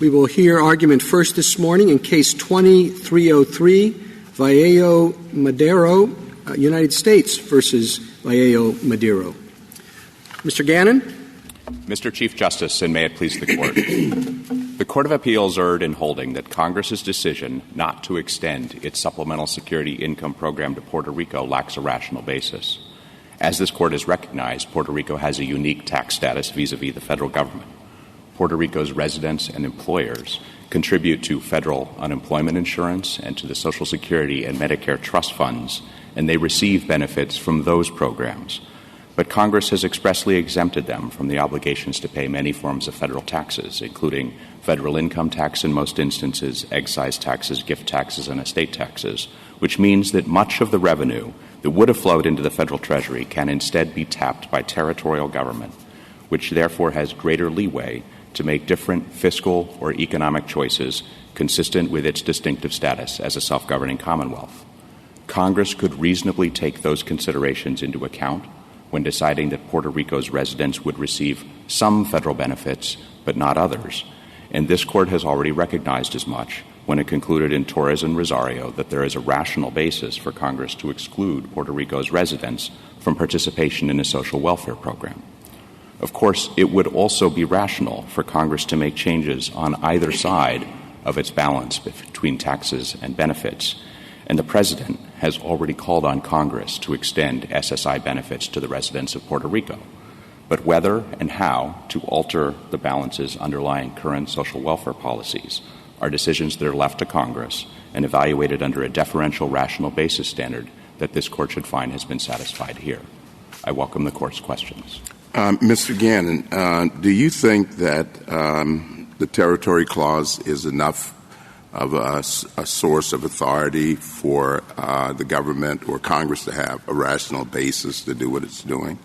We will hear argument first this morning in Case 2303, Vaello-Madero, United States versus Vaello-Madero. Mr. Gannon. Mr. Chief Justice, and may it please the Court. The Court of Appeals erred in holding that Congress's decision not to extend its Supplemental Security Income program to Puerto Rico lacks a rational basis. As this Court has recognized, Puerto Rico has a unique tax status vis-a-vis the federal government. Puerto Rico's residents and employers contribute to federal unemployment insurance and to the Social Security and Medicare trust funds, and they receive benefits from those programs. But Congress has expressly exempted them from the obligations to pay many forms of federal taxes, including federal income tax in most instances, excise taxes, gift taxes, and estate taxes, which means that much of the revenue that would have flowed into the federal treasury can instead be tapped by territorial government, which therefore has greater leeway to make different fiscal or economic choices consistent with its distinctive status as a self-governing commonwealth. Congress could reasonably take those considerations into account when deciding that Puerto Rico's residents would receive some federal benefits but not others, and this Court has already recognized as much when it concluded in Torres and Rosario that there is a rational basis for Congress to exclude Puerto Rico's residents from participation in a social welfare program. Of course, it would also be rational for Congress to make changes on either side of its balance between taxes and benefits, and the President has already called on Congress to extend SSI benefits to the residents of Puerto Rico. But whether and how to alter the balances underlying current social welfare policies are decisions that are left to Congress and evaluated under a deferential rational basis standard that this Court should find has been satisfied here. I welcome the Court's questions. Mr. Gannon, do you think that the Territory Clause is enough of a source of authority for the government or Congress to have a rational basis to do what it's doing?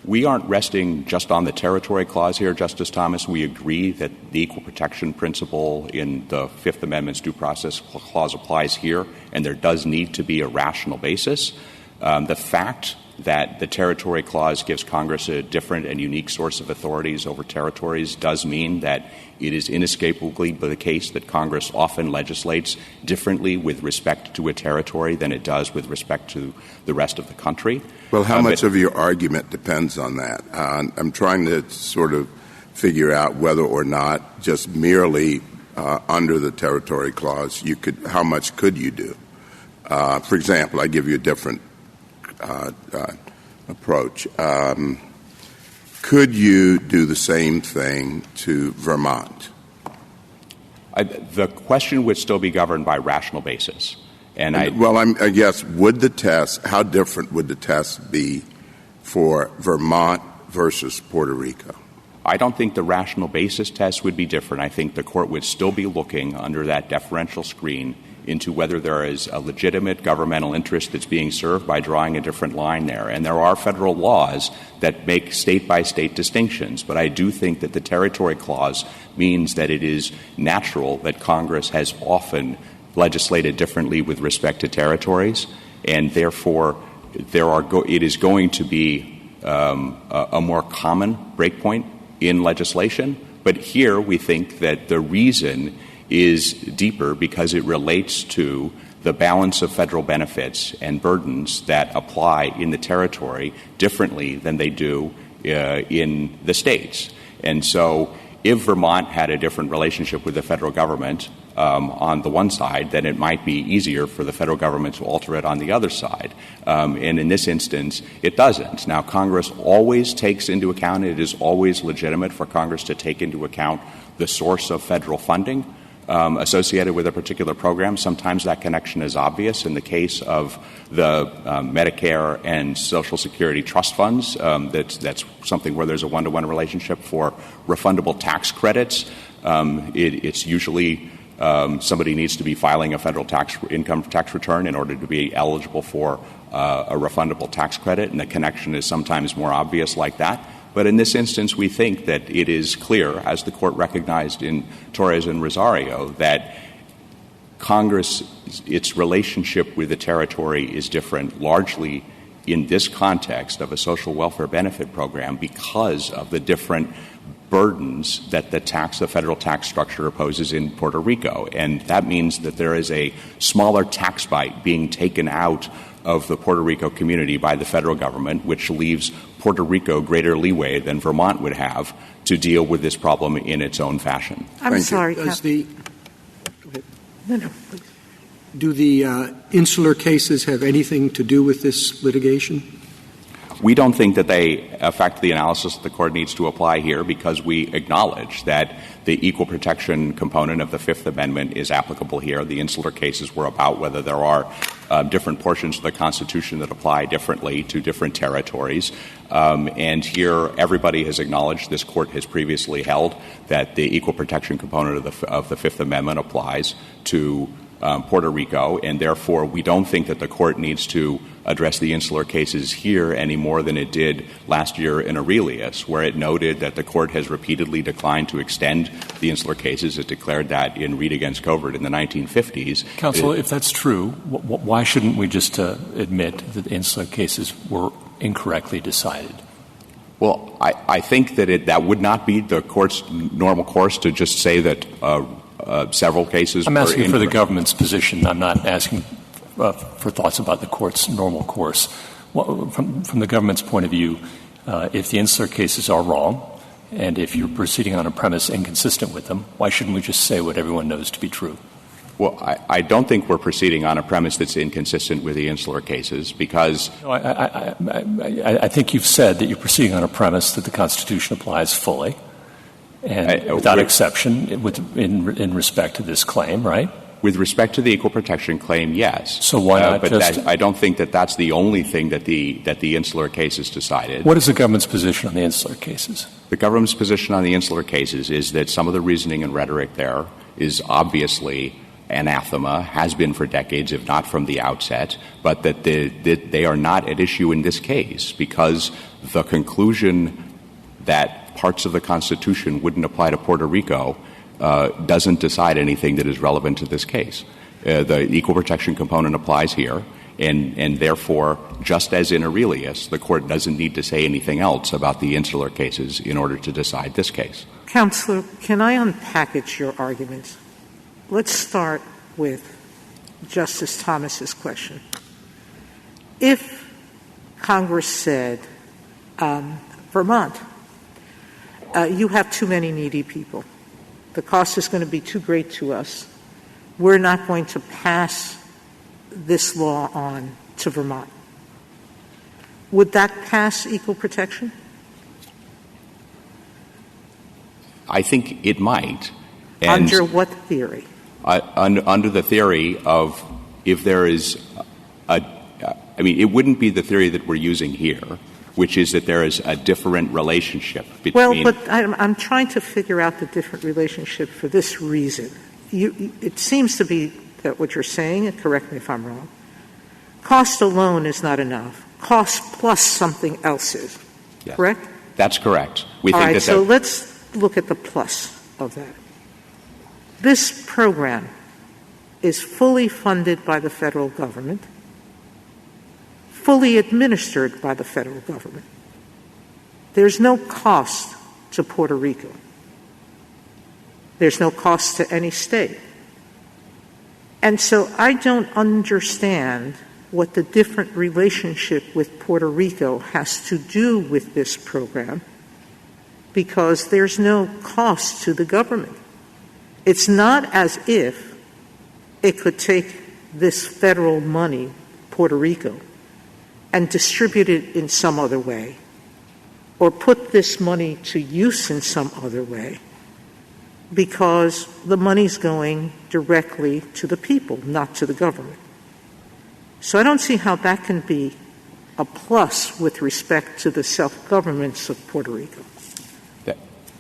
We aren't resting just on the Territory Clause here, Justice Thomas. We agree that the equal protection principle in the Fifth Amendment's Due Process Clause applies here, and there does need to be a rational basis. The fact that the Territory Clause gives Congress a different and unique source of authorities over territories does mean that it is inescapably the case that Congress often legislates differently with respect to a territory than it does with respect to the rest of the country. Well, how much of your argument depends on that? I'm trying to sort of figure out whether or not just merely under the Territory Clause, how much could you do? For example, I give you a different approach. Could you do the same thing to Vermont? The question would still be governed by rational basis. I guess, how different would the test be for Vermont versus Puerto Rico? I don't think the rational basis test would be different. I think the Court would still be looking under that deferential screen into whether there is a legitimate governmental interest that's being served by drawing a different line there. And there are federal laws that make state-by-state distinctions, but I do think that the Territory Clause means that it is natural that Congress has often legislated differently with respect to territories, and therefore it is going to be a more common breakpoint in legislation. But here we think that the reason is deeper because it relates to the balance of federal benefits and burdens that apply in the territory differently than they do in the states. And so if Vermont had a different relationship with the federal government on the one side, then it might be easier for the federal government to alter it on the other side. And in this instance, it doesn't. Now, Congress always takes into account, it is always legitimate for Congress to take into account the source of federal funding associated with a particular program. Sometimes that connection is obvious. In the case of the Medicare and Social Security trust funds, that's something where there's a one-to-one relationship. For refundable tax credits, it's usually somebody needs to be filing a federal income tax return in order to be eligible for a refundable tax credit, and the connection is sometimes more obvious like that. But in this instance, we think that it is clear, as the Court recognized in Torres and Rosario, that Congress, its relationship with the territory is different, largely in this context of a social welfare benefit program, because of the different burdens that the federal tax structure imposes in Puerto Rico. And that means that there is a smaller tax bite being taken out of the Puerto Rico community by the federal government, which leaves Puerto Rico greater leeway than Vermont would have to deal with this problem in its own fashion. I'm sorry. Do the insular cases have anything to do with this litigation? We don't think that they affect the analysis that the Court needs to apply here because we acknowledge that the equal protection component of the Fifth Amendment is applicable here. The insular cases were about whether there are different portions of the Constitution that apply differently to different territories. And here everybody has acknowledged, this Court has previously held, that the equal protection component of the Fifth Amendment applies to Puerto Rico, and therefore we don't think that the Court needs to address the insular cases here any more than it did last year in Aurelius, where it noted that the Court has repeatedly declined to extend the insular cases. It declared that in Reed against Covert in the 1950s. Counsel, if that's true, why shouldn't we just admit that the insular cases were incorrectly decided? Well, I think that that would not be the Court's normal course to just say that several cases I'm were asking incorrect. for the government's position. I'm not asking for thoughts about the Court's normal course. From the government's point of view, if the insular cases are wrong and if you're proceeding on a premise inconsistent with them, why shouldn't we just say what everyone knows to be true? Well, I don't think we're proceeding on a premise that's inconsistent with the insular cases because I think you've said that you're proceeding on a premise that the Constitution applies fully and without exception in respect to this claim, right? With respect to the equal protection claim, yes. So why not I don't think that that's the only thing that the insular cases decided. What is the government's position on the insular cases? The government's position on the insular cases is that some of the reasoning and rhetoric there is obviously anathema, has been for decades, if not from the outset, but that they are not at issue in this case because the conclusion that parts of the Constitution wouldn't apply to Puerto Rico doesn't decide anything that is relevant to this case. The equal protection component applies here, and therefore, just as in Aurelius, the Court doesn't need to say anything else about the insular cases in order to decide this case. Counselor, can I unpackage your arguments? Let's start with Justice Thomas's question. If Congress said, Vermont, you have too many needy people, the cost is going to be too great to us, we're not going to pass this law on to Vermont, would that pass equal protection? I think it might. And under what theory? Under the theory of if there is it wouldn't be the theory that we're using here, which is that there is a different relationship between... Well, but I'm trying to figure out the different relationship for this reason. It seems to be that what you're saying, and correct me if I'm wrong, cost alone is not enough. Cost plus something else is. Yes. Correct? That's correct. All right, so let's look at the plus of that. This program is fully funded by the federal government, fully administered by the federal government. There's no cost to Puerto Rico. There's no cost to any state. And so I don't understand what the different relationship with Puerto Rico has to do with this program because there's no cost to the government. It's not as if it could take this federal money, Puerto Rico, and distribute it in some other way, or put this money to use in some other way, because the money's going directly to the people, not to the government. So I don't see how that can be a plus with respect to the self-governments of Puerto Rico.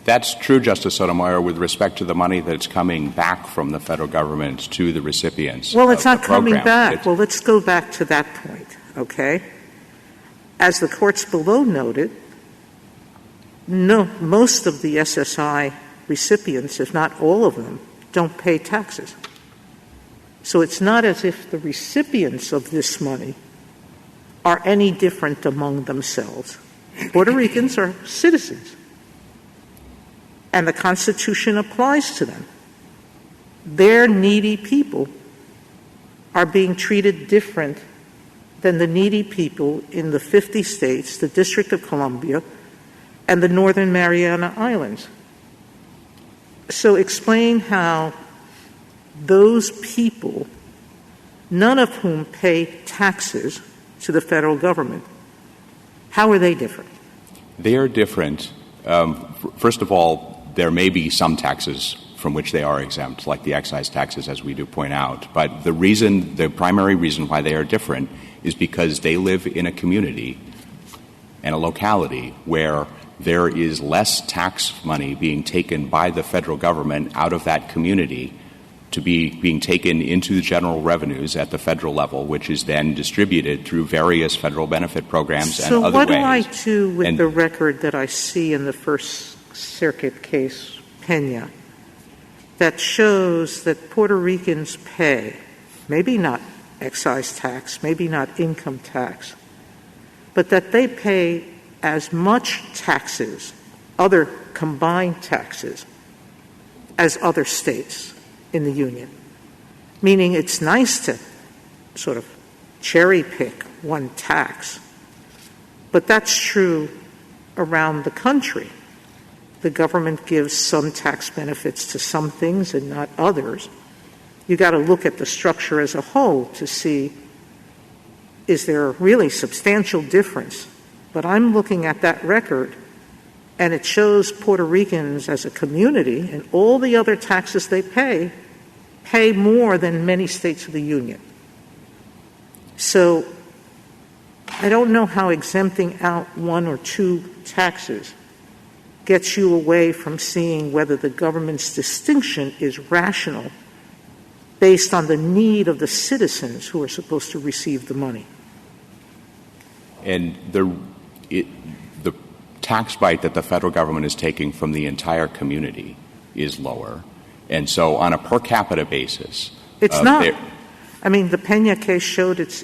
That's true, Justice Sotomayor, with respect to the money that's coming back from the federal government to the recipients. Well, it's not coming program. back. Well, let's go back to that point, okay? As the courts below noted, most of the SSI recipients, if not all of them, don't pay taxes. So it's not as if the recipients of this money are any different among themselves. Puerto Ricans are citizens. and the Constitution applies to them. Their needy people are being treated different than the needy people in the 50 states, the District of Columbia, and the Northern Mariana Islands. So explain how those people, none of whom pay taxes to the federal government, how are they different? They are different. First of all, there may be some taxes from which they are exempt, like the excise taxes, as we do point out. But the primary reason why they are different is because they live in a community and a locality where there is less tax money being taken by the federal government out of that community to be being taken into the general revenues at the federal level, which is then distributed through various federal benefit programs and other ways. So what do I do with the record that I see in the First Circuit case, Pena, that shows that Puerto Ricans pay, maybe not excise tax, maybe not income tax, but that they pay as much taxes, other combined taxes, as other states in the Union? Meaning it's nice to sort of cherry pick one tax, but that's true around the country. The government gives some tax benefits to some things and not others. You got to look at the structure as a whole to see, is there a really substantial difference? But I'm looking at that record, and it shows Puerto Ricans as a community and all the other taxes they pay more than many states of the Union. So I don't know how exempting out one or two taxes gets you away from seeing whether the government's distinction is rational based on the need of the citizens who are supposed to receive the money. And the tax bite that the federal government is taking from the entire community is lower. And so on a per capita basis... It's not. I mean, the Pena case showed it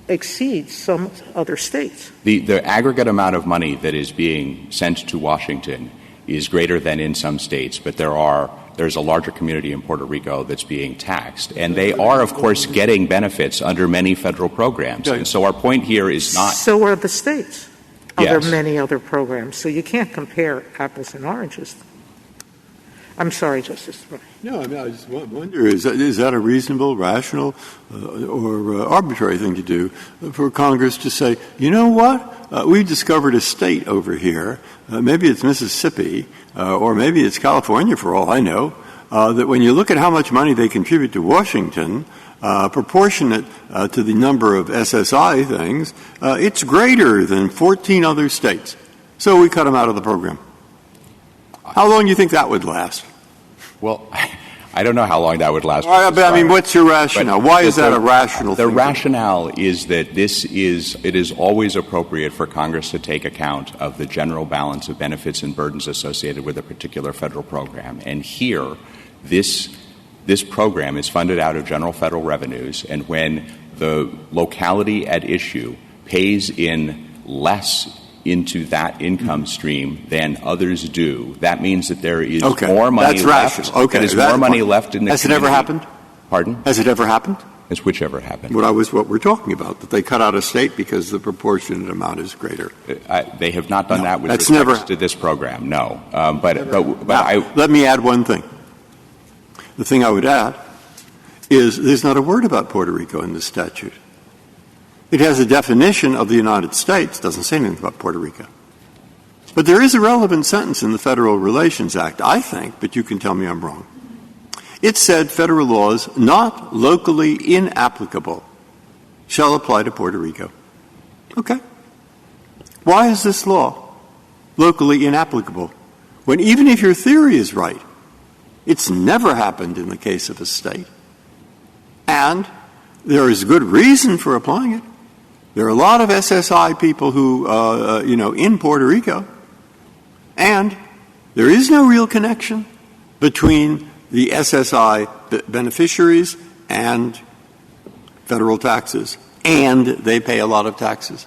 exceeds some other states. The aggregate amount of money that is being sent to Washington is greater than in some states, but there's a larger community in Puerto Rico that's being taxed. And they are, of course, getting benefits under many federal programs. And so our point here is not... So are the states. Yes. There are many other programs. So you can't compare apples and oranges. I'm sorry, Justice Breyer. No, I mean, I just wonder, is that a reasonable, rational, or arbitrary thing to do for Congress to say, you know what, we discovered a state over here, maybe it's Mississippi, or maybe it's California for all I know, that when you look at how much money they contribute to Washington, proportionate to the number of SSI things, it's greater than 14 other states. So we cut them out of the program. How long do you think that would last? Well, I don't know how long that would last. But I mean, what's your rationale? Why is that a rational thing? The rationale is that it is always appropriate for Congress to take account of the general balance of benefits and burdens associated with a particular federal program. And here, this program is funded out of general federal revenues, and when the locality at issue pays in less into that income stream than others do, that means that there is more money left. Okay, there's more money left in the Has community. it ever happened? Pardon? Has it ever happened? Has whichever happened. What we're talking about, that they cut out a state because the proportionate amount is greater. They have not done that with that's respect to this program, no. Let me add one thing. The thing I would add is there's not a word about Puerto Rico in this statute. It has a definition of the United States, doesn't say anything about Puerto Rico. But there is a relevant sentence in the Federal Relations Act, I think, but you can tell me I'm wrong. It said federal laws not locally inapplicable shall apply to Puerto Rico. Okay. Why is this law locally inapplicable when, even if your theory is right, it's never happened in the case of a state? And there is good reason for applying it. There are a lot of SSI people who, in Puerto Rico, and there is no real connection between the SSI beneficiaries and federal taxes, and they pay a lot of taxes.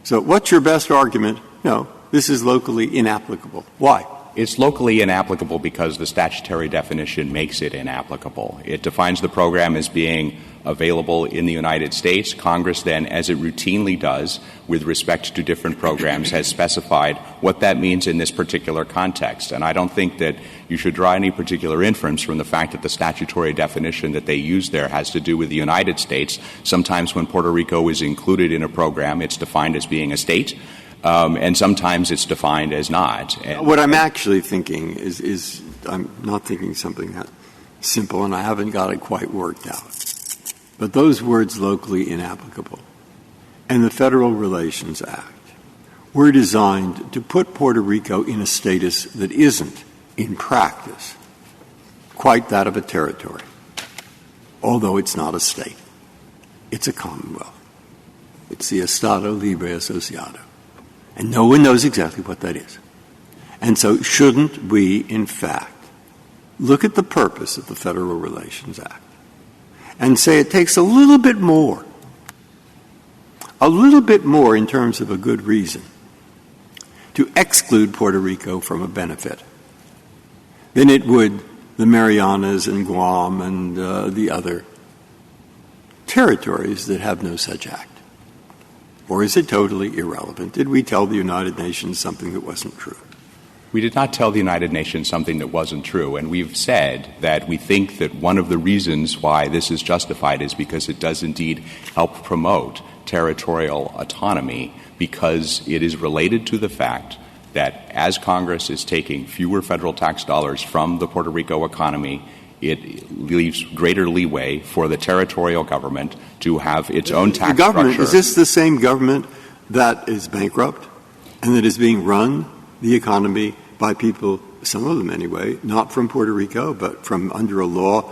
So what's your best argument? No, this is locally inapplicable. Why? It's locally inapplicable because the statutory definition makes it inapplicable. It defines the program as being available in the United States. Congress then, as it routinely does with respect to different programs, has specified what that means in this particular context. And I don't think that you should draw any particular inference from the fact that the statutory definition that they use there has to do with the United States. Sometimes when Puerto Rico is included in a program, it's defined as being a state. And sometimes it's defined as not. And what I'm actually thinking is I'm not thinking something that simple, and I haven't got it quite worked out. But those words, locally inapplicable, and the Federal Relations Act were designed to put Puerto Rico in a status that isn't, in practice, quite that of a territory, although it's not a state. It's a commonwealth. It's the Estado Libre Asociado. And no one knows exactly what that is. And so shouldn't we, in fact, look at the purpose of the Federal Relations Act and say it takes a little bit more in terms of a good reason to exclude Puerto Rico from a benefit than it would the Marianas and Guam and the other territories that have no such act? Or is it totally irrelevant? Did we tell the United Nations something that wasn't true? We did not tell the United Nations something that wasn't true, and we've said that we think that one of the reasons why this is justified is because it does indeed help promote territorial autonomy, because it is related to the fact that as Congress is taking fewer federal tax dollars from the Puerto Rico economy, it leaves greater leeway for the territorial government to have its own tax structure. Is this the same government that is bankrupt and that is being run, the economy, by people, some of them anyway, not from Puerto Rico, but from under a law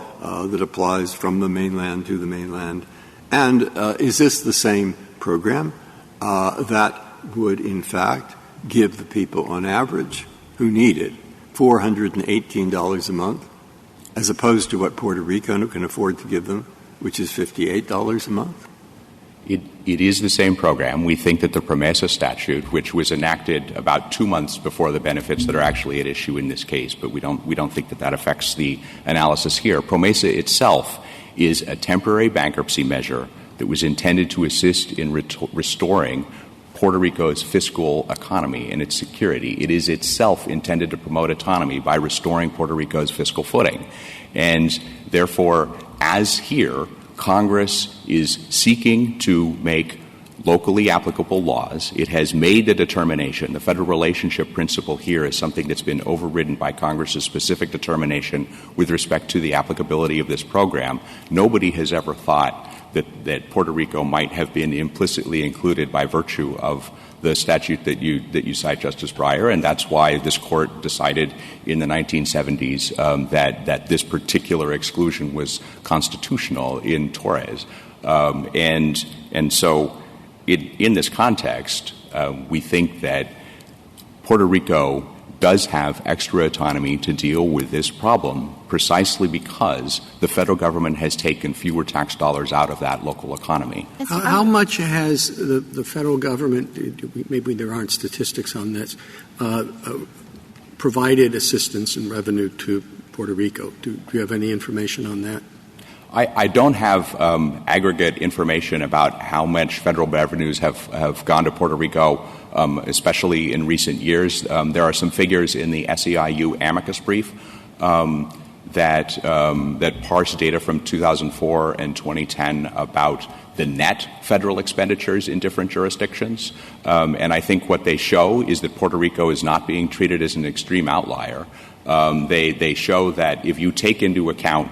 that applies from the mainland to the mainland? And is this the same program that would, in fact, give the people on average who need it $418 a month, as opposed to what Puerto Rico can afford to give them, which is $58 a month? It is the same program. We think that the PROMESA statute, which was enacted about 2 months before the benefits that are actually at issue in this case, but we don't think that affects the analysis here. PROMESA itself is a temporary bankruptcy measure that was intended to assist in restoring Puerto Rico's fiscal economy and its security. It is itself intended to promote autonomy by restoring Puerto Rico's fiscal footing. And therefore, as here, Congress is seeking to make locally applicable laws. It has made the determination. The federal relationship principle here is something that's been overridden by Congress's specific determination with respect to the applicability of this program. Nobody has ever thought that Puerto Rico might have been implicitly included by virtue of the statute that you cite, Justice Breyer, and that's why this Court decided in the 1970s that this particular exclusion was constitutional in Torres. And so in this context, we think that Puerto Rico does have extra autonomy to deal with this problem precisely because the federal government has taken fewer tax dollars out of that local economy. How much has the federal government, maybe there aren't statistics on this, provided assistance and revenue to Puerto Rico? Do you have any information on that? I don't have aggregate information about how much federal revenues have gone to Puerto Rico, especially in recent years. There are some figures in the SEIU amicus brief that parse data from 2004 and 2010 about the net federal expenditures in different jurisdictions. And I think what they show is that Puerto Rico is not being treated as an extreme outlier. They show that if you take into account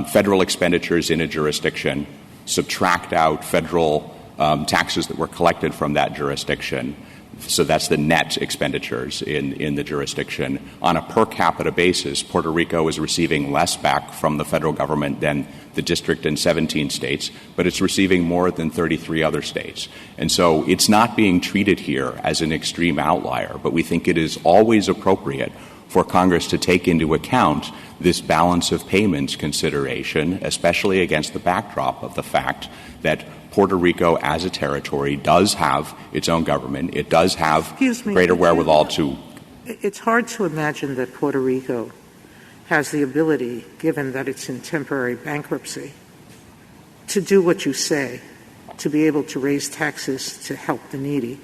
federal expenditures in a jurisdiction, subtract out federal taxes that were collected from that jurisdiction, so that's the net expenditures in the jurisdiction. On a per capita basis, Puerto Rico is receiving less back from the federal government than the district in 17 states, but it's receiving more than 33 other states. And so it's not being treated here as an extreme outlier, but we think it is always appropriate for Congress to take into account this balance of payments consideration, especially against the backdrop of the fact that Puerto Rico as a territory does have its own government. It does have greater wherewithal to... It's hard to imagine that Puerto Rico has the ability, given that it's in temporary bankruptcy, to do what you say, to be able to raise taxes to help the needy.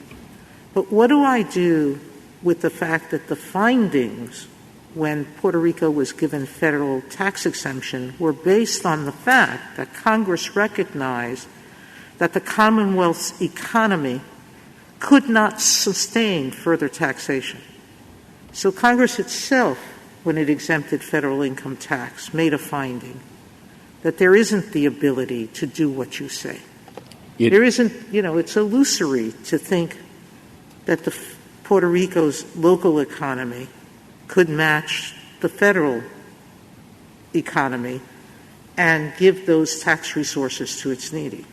But what do I do with the fact that the findings when Puerto Rico was given federal tax exemption were based on the fact that Congress recognized that the Commonwealth's economy could not sustain further taxation? So Congress itself, when it exempted federal income tax, made a finding that there isn't the ability to do what you say. There isn't, it's illusory to think that Puerto Rico's local economy could match the federal economy and give those tax resources to its needy.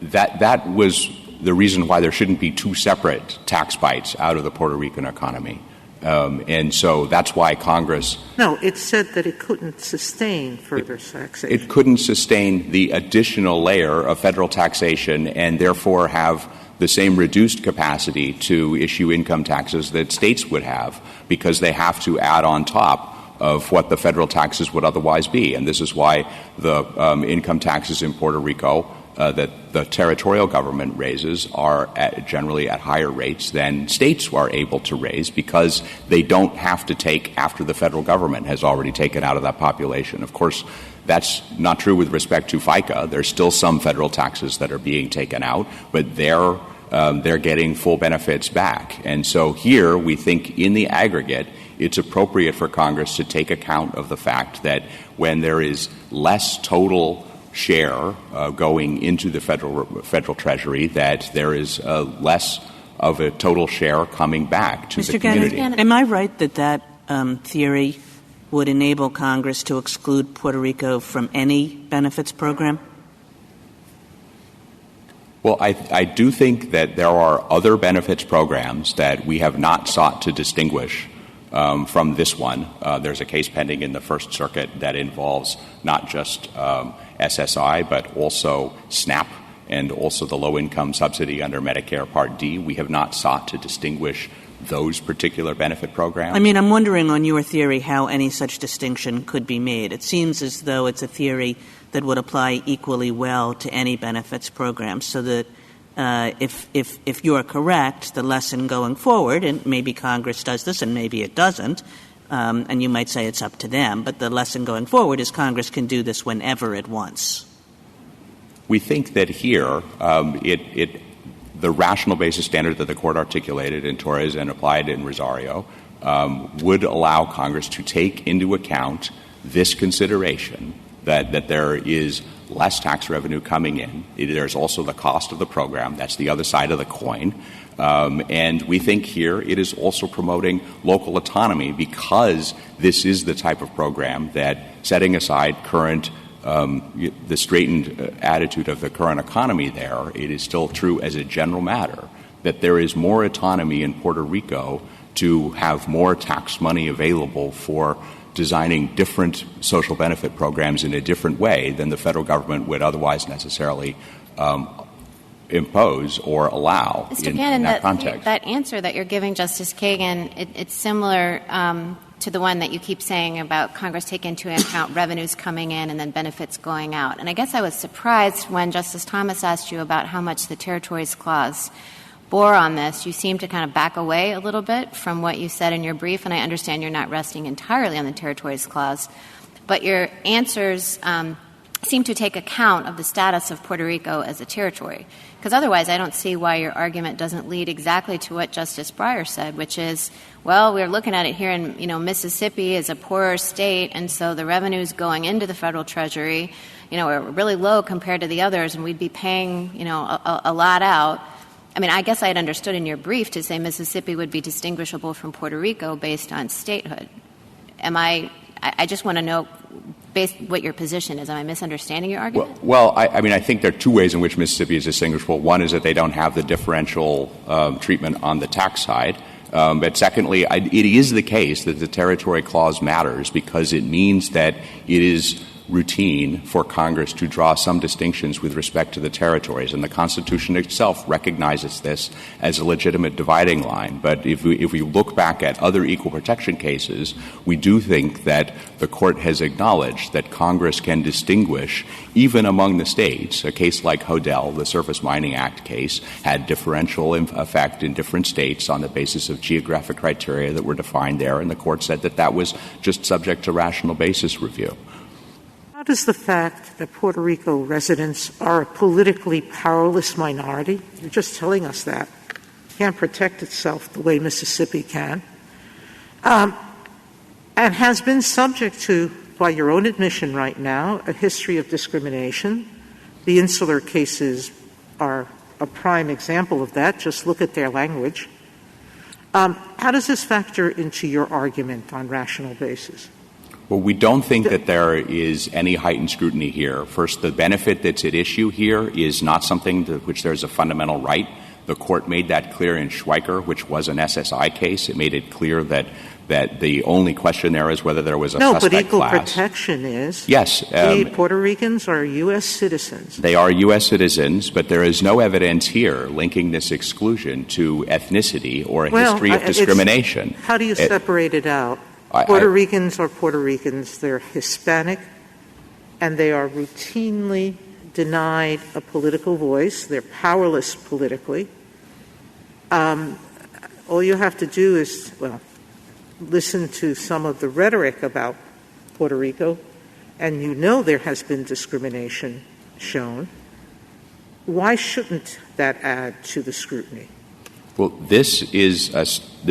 That was the reason why there shouldn't be two separate tax bites out of the Puerto Rican economy. And so that's why Congress... No, it said that it couldn't sustain further taxation. It couldn't sustain the additional layer of federal taxation and therefore have the same reduced capacity to issue income taxes that states would have, because they have to add on top of what the federal taxes would otherwise be. And this is why the income taxes in Puerto Rico that the territorial government raises are generally at higher rates than states are able to raise, because they don't have to take after the federal government has already taken out of that population. Of course, that's not true with respect to FICA. There's still some federal taxes that are being taken out, but they're getting full benefits back. And so here we think in the aggregate it's appropriate for Congress to take account of the fact that when there is less total share going into the federal treasury, that there is less of a total share coming back to the community. Am I right that theory would enable Congress to exclude Puerto Rico from any benefits program? Well, I do think that there are other benefits programs that we have not sought to distinguish from this one. There's a case pending in the First Circuit that involves not just SSI, but also SNAP and also the low-income subsidy under Medicare Part D. We have not sought to distinguish those particular benefit programs. I mean, I'm wondering on your theory how any such distinction could be made. It seems as though it's a theory that would apply equally well to any benefits program, so that if you are correct, the lesson going forward, and maybe Congress does this and maybe it doesn't, and you might say it's up to them, but the lesson going forward is Congress can do this whenever it wants. We think that here the rational basis standard that the Court articulated in Torres and applied in Rosario would allow Congress to take into account this consideration that there is less tax revenue coming in. There's also the cost of the program. That's the other side of the coin. And we think here it is also promoting local autonomy, because this is the type of program that, setting aside current the straitened attitude of the current economy there, it is still true as a general matter that there is more autonomy in Puerto Rico to have more tax money available for designing different social benefit programs in a different way than the federal government would otherwise necessarily impose or allow in that context. That answer that you're giving, Justice Kagan, it's similar to the one that you keep saying about Congress taking into account revenues coming in and then benefits going out. And I guess I was surprised when Justice Thomas asked you about how much the Territories Clause bore on this. You seem to kind of back away a little bit from what you said in your brief, and I understand you're not resting entirely on the Territories Clause. But your answers seem to take account of the status of Puerto Rico as a territory. Because otherwise I don't see why your argument doesn't lead exactly to what Justice Breyer said, which is, well, we're looking at it here in, Mississippi is a poorer state, and so the revenues going into the federal treasury, are really low compared to the others, and we'd be paying, a lot out. I mean, I guess I had understood in your brief to say Mississippi would be distinguishable from Puerto Rico based on statehood. I just want to know what your position is. Am I misunderstanding your argument? Well, I think there are two ways in which Mississippi is distinguishable. One is that they don't have the differential treatment on the tax side. But secondly, it is the case that the Territory Clause matters because it means that it is routine for Congress to draw some distinctions with respect to the territories, and the Constitution itself recognizes this as a legitimate dividing line. But if we look back at other equal protection cases, we do think that the Court has acknowledged that Congress can distinguish even among the states. A case like Hodel, the Surface Mining Act case, had differential effect in different states on the basis of geographic criteria that were defined there, and the Court said that that was just subject to rational basis review. How does the fact that Puerto Rico residents are a politically powerless minority, you're just telling us that, can't protect itself the way Mississippi can, and has been subject to, by your own admission right now, a history of discrimination. The insular cases are a prime example of that. Just look at their language. How does this factor into your argument on rational basis? Well, we don't think that there is any heightened scrutiny here. First, the benefit that's at issue here is not something to which there's a fundamental right. The Court made that clear in Schweiker, which was an SSI case. It made it clear that the only question there is whether there was a suspect class. No, but equal protection is. Yes. The Puerto Ricans are U.S. citizens. They are U.S. citizens, but there is no evidence here linking this exclusion to ethnicity or a history of discrimination. How do you separate it out? Puerto Ricans are Puerto Ricans. They're Hispanic, and they are routinely denied a political voice. They're powerless politically. All you have to do is, listen to some of the rhetoric about Puerto Rico, and you know there has been discrimination shown. Why shouldn't that add to the scrutiny? Well, this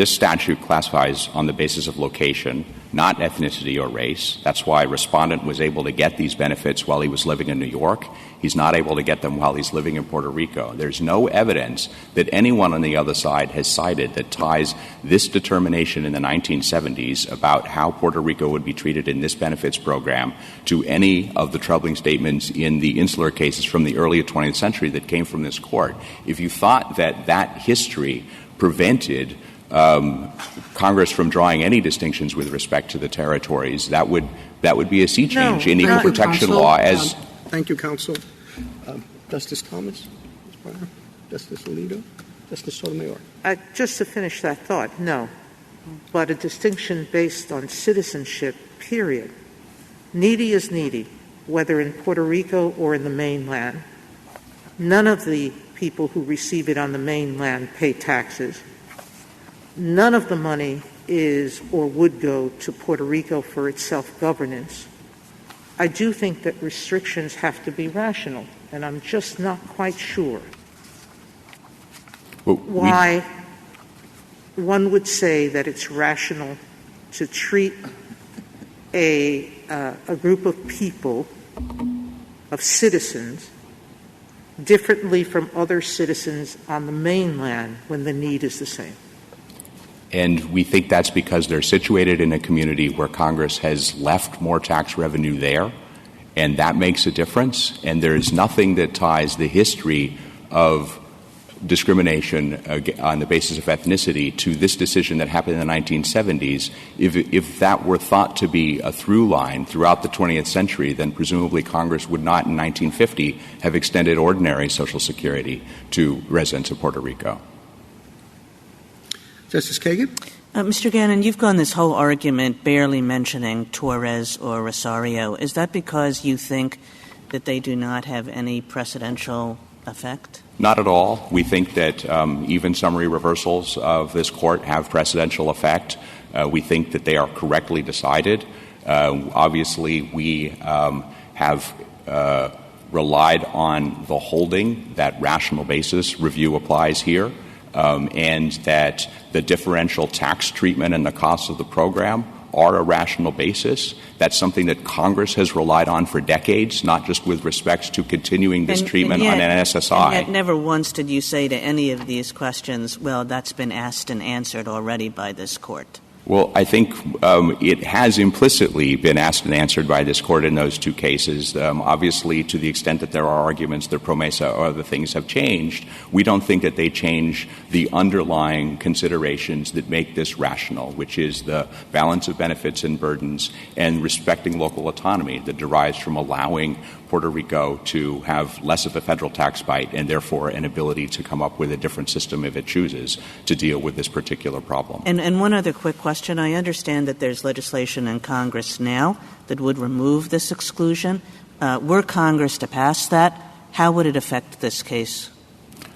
statute classifies on the basis of location, not ethnicity or race. That's why Respondent was able to get these benefits while he was living in New York. He's not able to get them while he's living in Puerto Rico. There's no evidence that anyone on the other side has cited that ties this determination in the 1970s about how Puerto Rico would be treated in this benefits program to any of the troubling statements in the insular cases from the early 20th century that came from this Court. If you thought that history prevented Congress from drawing any distinctions with respect to the territories, that would be a sea change in equal protection law. Thank you, counsel. Justice Thomas, Ms. Breyer, Justice Alito, Justice Sotomayor. Just to finish that thought, no. But a distinction based on citizenship, period. Needy is needy, whether in Puerto Rico or in the mainland. None of the people who receive it on the mainland pay taxes. None of the money is or would go to Puerto Rico for its self-governance. I do think that restrictions have to be rational, and I'm just not quite sure why one would say that it's rational to treat a group of people, of citizens, differently from other citizens on the mainland when the need is the same. And we think that's because they're situated in a community where Congress has left more tax revenue there, and that makes a difference. And there is nothing that ties the history of discrimination on the basis of ethnicity to this decision that happened in the 1970s. If that were thought to be a through line throughout the 20th century, then presumably Congress would not in 1950 have extended ordinary Social Security to residents of Puerto Rico. Justice Kagan? Mr. Gannon, you've gone this whole argument barely mentioning Torres or Rosario. Is that because you think that they do not have any precedential effect? Not at all. We think that even summary reversals of this Court have precedential effect. We think that they are correctly decided. Obviously, we have relied on the holding that rational basis review applies here. And that the differential tax treatment and the costs of the program are a rational basis. That's something that Congress has relied on for decades, not just with respect to continuing this treatment on an SSI. And yet never once did you say to any of these questions, well, that's been asked and answered already by this Court. Well, I think it has implicitly been asked and answered by this Court in those two cases. Obviously, to the extent that there are arguments that PROMESA or other things have changed, we don't think that they change the underlying considerations that make this rational, which is the balance of benefits and burdens and respecting local autonomy that derives from allowing Puerto Rico to have less of a federal tax bite and therefore an ability to come up with a different system if it chooses to deal with this particular problem. And one other quick question. I understand that there's legislation in Congress now that would remove this exclusion. Were Congress to pass that, how would it affect this case?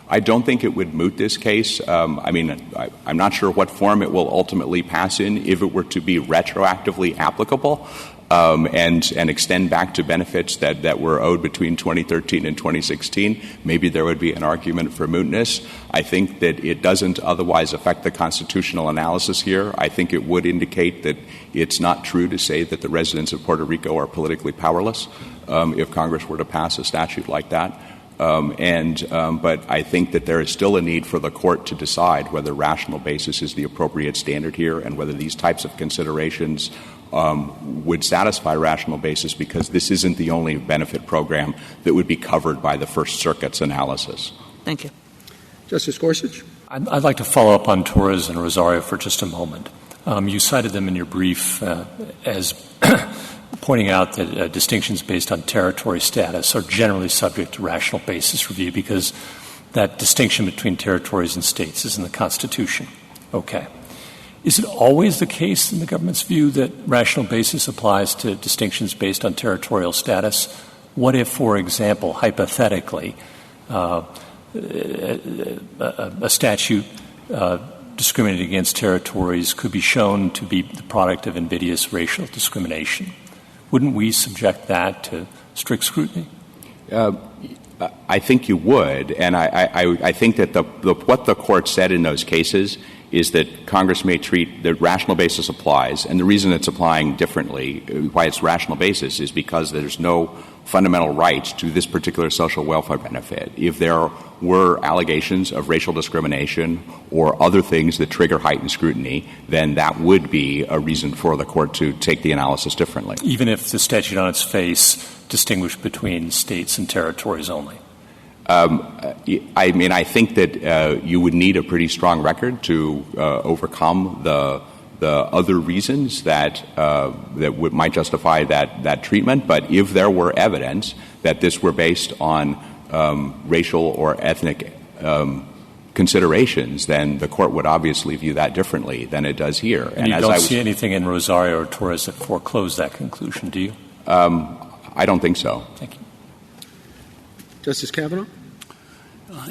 I don't think it would moot this case. I'm not sure what form it will ultimately pass in. If it were to be retroactively applicable, and extend back to benefits that were owed between 2013 and 2016, maybe there would be an argument for mootness. I think that it doesn't otherwise affect the constitutional analysis here. I think it would indicate that it's not true to say that the residents of Puerto Rico are politically powerless if Congress were to pass a statute like that. But I think that there is still a need for the Court to decide whether rational basis is the appropriate standard here and whether these types of considerations would satisfy rational basis, because this isn't the only benefit program that would be covered by the First Circuit's analysis. Thank you. Justice Gorsuch? I'd like to follow up on Torres and Rosario for just a moment. You cited them in your brief as pointing out that distinctions based on territory status are generally subject to rational basis review because that distinction between territories and states is in the Constitution. Okay. Is it always the case in the government's view that rational basis applies to distinctions based on territorial status? What if, for example, hypothetically, a statute discriminating against territories could be shown to be the product of invidious racial discrimination? Wouldn't we subject that to strict scrutiny? I think you would, and I think that what the Court said in those cases is that Congress may treat the rational basis applies, and the reason it's applying differently, why it's rational basis, is because there's no fundamental right to this particular social welfare benefit. If there were allegations of racial discrimination or other things that trigger heightened scrutiny, then that would be a reason for the Court to take the analysis differently. Even if the statute on its face distinguished between states and territories only? I think that you would need a pretty strong record to overcome the other reasons that might justify that treatment. But if there were evidence that this were based on racial or ethnic considerations, then the Court would obviously view that differently than it does here. And you don't see anything in Rosario or Torres that foreclose that conclusion, do you? I don't think so. Thank you. Justice Kavanaugh?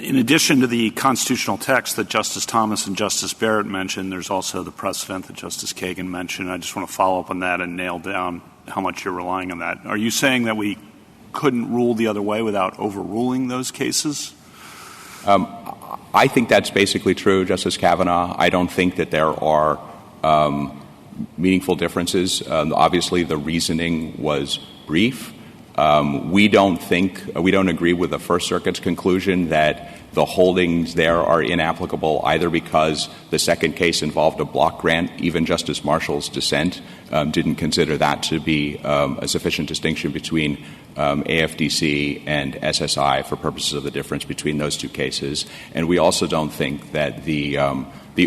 In addition to the constitutional text that Justice Thomas and Justice Barrett mentioned, there's also the precedent that Justice Kagan mentioned. I just want to follow up on that and nail down how much you're relying on that. Are you saying that we couldn't rule the other way without overruling those cases? I think that's basically true, Justice Kavanaugh. I don't think that there are meaningful differences. Obviously, the reasoning was brief. We don't agree with the First Circuit's conclusion that the holdings there are inapplicable either because the second case involved a block grant. Even Justice Marshall's dissent didn't consider that to be a sufficient distinction between AFDC and SSI for purposes of the difference between those two cases. And we also don't think that the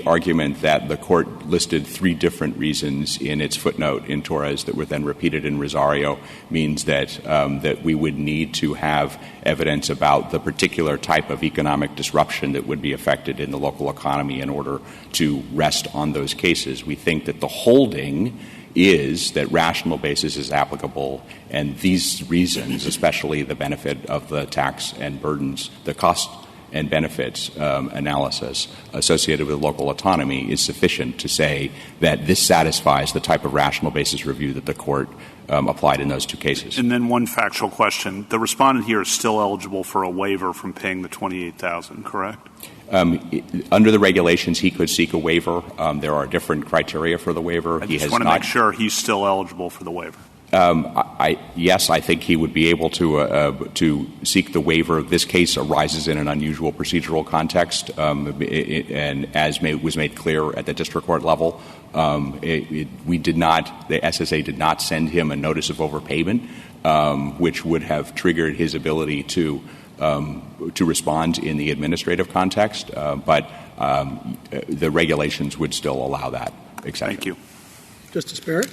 argument that the Court listed three different reasons in its footnote in Torres that were then repeated in Rosario means that we would need to have evidence about the particular type of economic disruption that would be affected in the local economy in order to rest on those cases. We think that the holding is that rational basis is applicable, and these reasons, especially the benefit of the tax and burdens, the cost and benefits analysis associated with local autonomy is sufficient to say that this satisfies the type of rational basis review that the Court applied in those two cases. And then one factual question. The respondent here is still eligible for a waiver from paying the $28,000, correct? Under the regulations, he could seek a waiver. There are different criteria for the waiver. I just want to make sure he's still eligible for the waiver. Yes, I think he would be able to seek the waiver. This case arises in an unusual procedural context, and as was made clear at the district court level, the SSA did not send him a notice of overpayment, which would have triggered his ability to respond in the administrative context, but the regulations would still allow that exception. Thank you. Justice Barrett?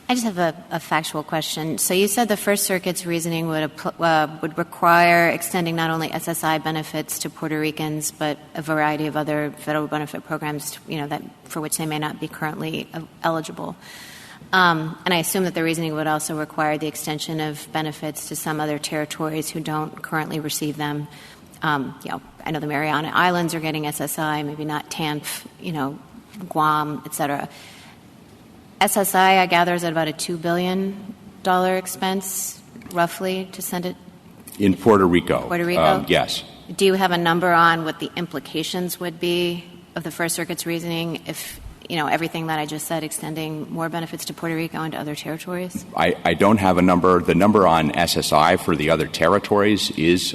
I just have a factual question. So you said the First Circuit's reasoning would require extending not only SSI benefits to Puerto Ricans, but a variety of other federal benefit programs, that for which they may not be currently eligible. And I assume that the reasoning would also require the extension of benefits to some other territories who don't currently receive them. I know the Mariana Islands are getting SSI, maybe not TANF, Guam, et cetera. SSI, I gather, is at about a $2 billion expense, roughly, to send it? In Puerto Rico. Puerto Rico? Yes. Do you have a number on what the implications would be of the First Circuit's reasoning if, everything that I just said, extending more benefits to Puerto Rico and to other territories? I don't have a number. The number on SSI for the other territories is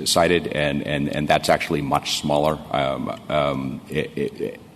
cited, and that's actually much smaller.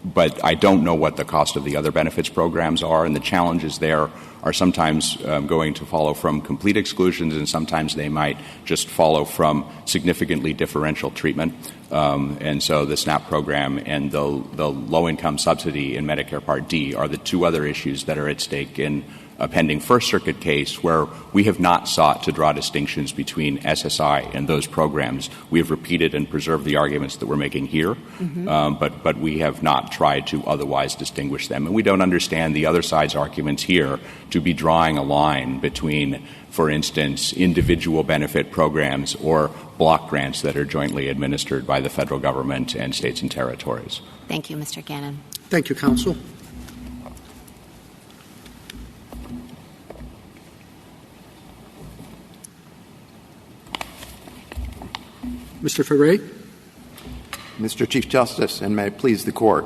But I don't know what the cost of the other benefits programs are, and the challenges there are sometimes going to follow from complete exclusions, and sometimes they might just follow from significantly differential treatment. And so the SNAP program and the low-income subsidy in Medicare Part D are the two other issues that are at stake in a pending First Circuit case where we have not sought to draw distinctions between SSI and those programs. We have repeated and preserved the arguments that we're making here, but we have not tried to otherwise distinguish them. And we don't understand the other side's arguments here to be drawing a line between, for instance, individual benefit programs or block grants that are jointly administered by the federal government and states and territories. Thank you, Mr. Gannon. Thank you, counsel. Mr. Ferre? Mr. Chief Justice, and may it please the Court,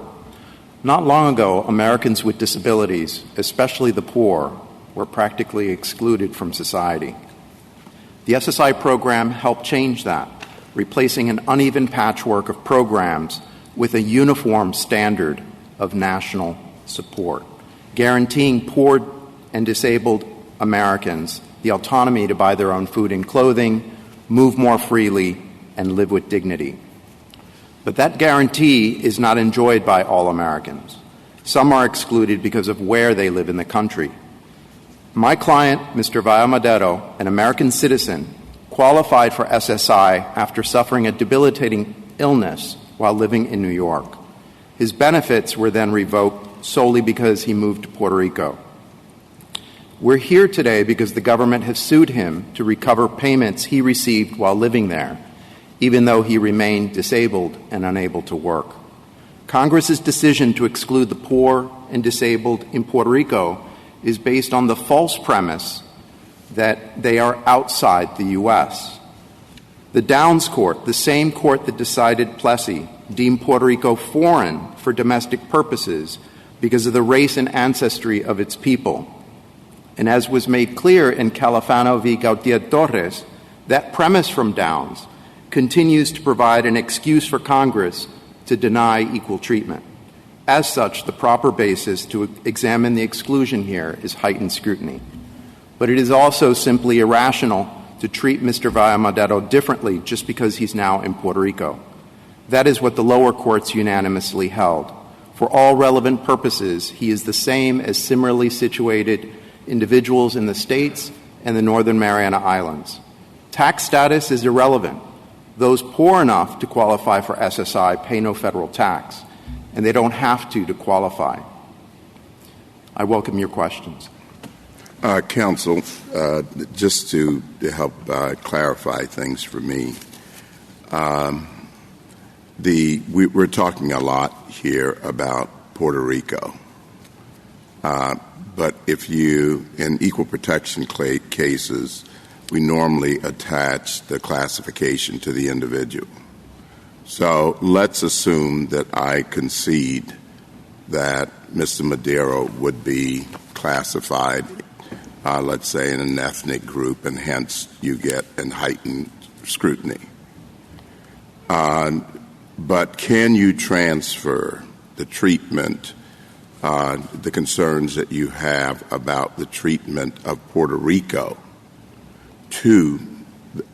not long ago, Americans with disabilities, especially the poor, were practically excluded from society. The SSI program helped change that, replacing an uneven patchwork of programs with a uniform standard of national support, guaranteeing poor and disabled Americans the autonomy to buy their own food and clothing, move more freely, and live with dignity. But that guarantee is not enjoyed by all Americans. Some are excluded because of where they live in the country. My client, Mr. Vaello-Madero, an American citizen, qualified for SSI after suffering a debilitating illness while living in New York. His benefits were then revoked solely because he moved to Puerto Rico. We're here today because the government has sued him to recover payments he received while living there, even though he remained disabled and unable to work. Congress's decision to exclude the poor and disabled in Puerto Rico is based on the false premise that they are outside the U.S. The Downs Court, the same court that decided Plessy, deemed Puerto Rico foreign for domestic purposes because of the race and ancestry of its people. And as was made clear in Califano v. Gautier-Torres, that premise from Downs continues to provide an excuse for Congress to deny equal treatment. As such, the proper basis to examine the exclusion here is heightened scrutiny. But it is also simply irrational to treat Mr. Vaello-Madero differently just because he's now in Puerto Rico. That is what the lower courts unanimously held. For all relevant purposes, he is the same as similarly situated individuals in the states and the Northern Mariana Islands. Tax status is irrelevant. Those poor enough to qualify for SSI pay no federal tax, and they don't have to qualify. I welcome your questions. Counsel, just to help clarify things for me, we're talking a lot here about Puerto Rico. But if you, in equal protection cases, we normally attach the classification to the individual. So let's assume that I concede that Mr. Madero would be classified, let's say, in an ethnic group, and hence you get an heightened scrutiny. But can you transfer the treatment the concerns that you have about the treatment of Puerto Rico to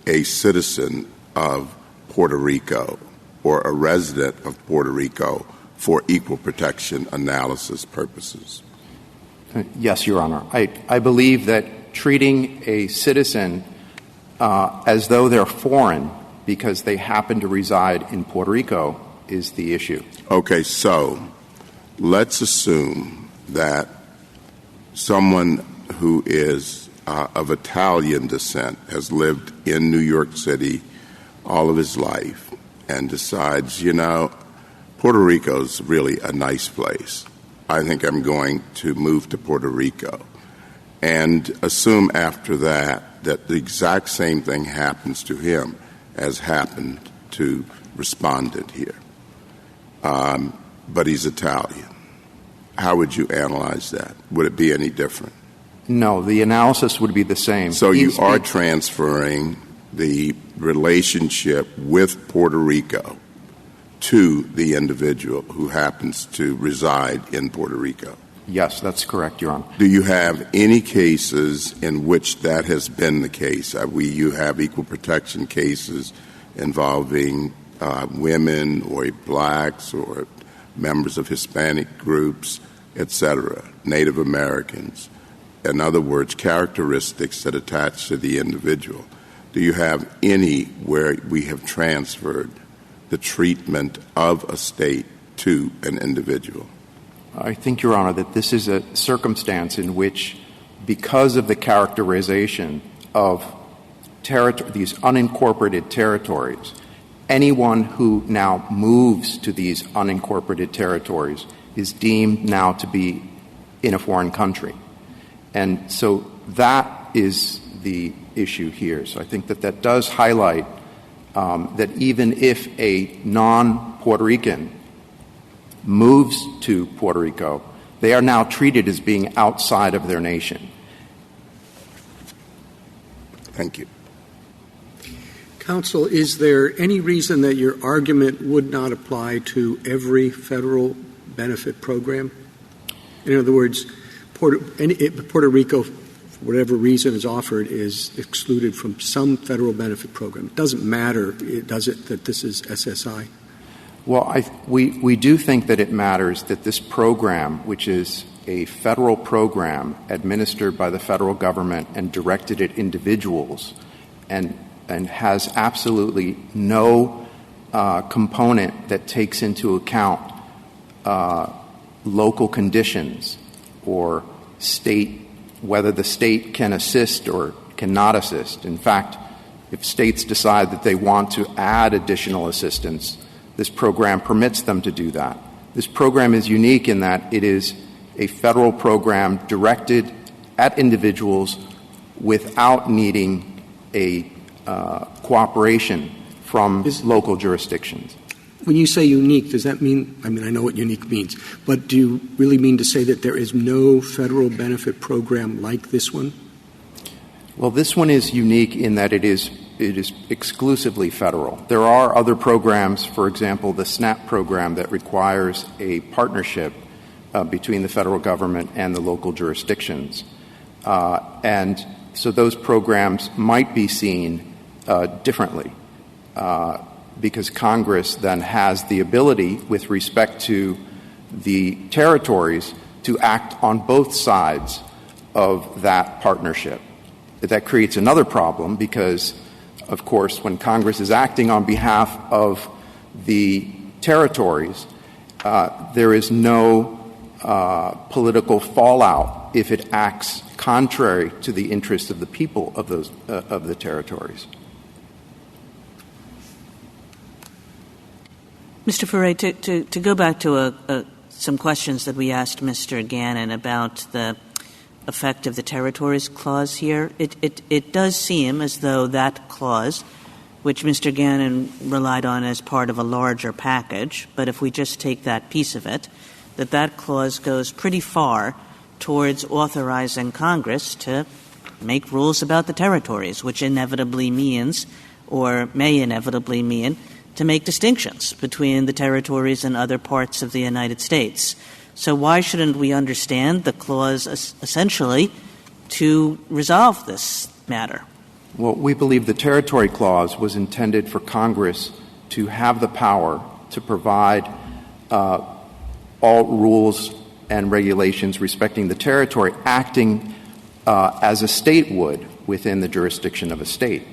a citizen of Puerto Rico or a resident of Puerto Rico for equal protection analysis purposes? Yes, Your Honor. I believe that treating a citizen as though they're foreign because they happen to reside in Puerto Rico is the issue. Okay, so let's assume that someone who is of Italian descent has lived in New York City all of his life and decides, Puerto Rico is really a nice place. I think I'm going to move to Puerto Rico. And assume after that the exact same thing happens to him as happened to respondent here. But he's Italian. How would you analyze that? Would it be any different? No, the analysis would be the same. So you are transferring the relationship with Puerto Rico to the individual who happens to reside in Puerto Rico. Yes, that's correct, Your Honor. Do you have any cases in which that has been the case? You have equal protection cases involving women or blacks or members of Hispanic groups, etc., Native Americans. In other words, characteristics that attach to the individual. Do you have any where we have transferred the treatment of a state to an individual? I think, Your Honor, that this is a circumstance in which, because of the characterization of these unincorporated territories, anyone who now moves to these unincorporated territories is deemed now to be in a foreign country. And so that is the issue here. So I think that does highlight that even if a non-Puerto Rican moves to Puerto Rico, they are now treated as being outside of their nation. Thank you. Counsel, is there any reason that your argument would not apply to every federal benefit program? In other words, Puerto Rico, for whatever reason is offered, is excluded from some federal benefit program. It doesn't matter, does it, that this is SSI? Well, we do think that it matters that this program, which is a federal program administered by the federal government and directed at individuals and has absolutely no component that takes into account local conditions or whether the state can assist or cannot assist. In fact, if states decide that they want to add additional assistance, this program permits them to do that. This program is unique in that it is a federal program directed at individuals without needing a cooperation from local jurisdictions. When you say unique, does that mean, I know what unique means, but do you really mean to say that there is no federal benefit program like this one? Well, this one is unique in that it is exclusively federal. There are other programs, for example, the SNAP program, that requires a partnership between the federal government and the local jurisdictions. And so those programs might be seen differently because Congress then has the ability, with respect to the territories, to act on both sides of that partnership. That creates another problem because, of course, when Congress is acting on behalf of the territories, there is no political fallout if it acts contrary to the interests of the people of the territories. Mr. Ferre, to go back to some questions that we asked Mr. Gannon about the effect of the territories clause here, it does seem as though that clause, which Mr. Gannon relied on as part of a larger package, but if we just take that piece of it, that clause goes pretty far towards authorizing Congress to make rules about the territories, which inevitably means, or may inevitably mean, to make distinctions between the territories and other parts of the United States. So why shouldn't we understand the clause essentially to resolve this matter? Well, we believe the territory clause was intended for Congress to have the power to provide all rules and regulations respecting the territory acting as a state would within the jurisdiction of a state.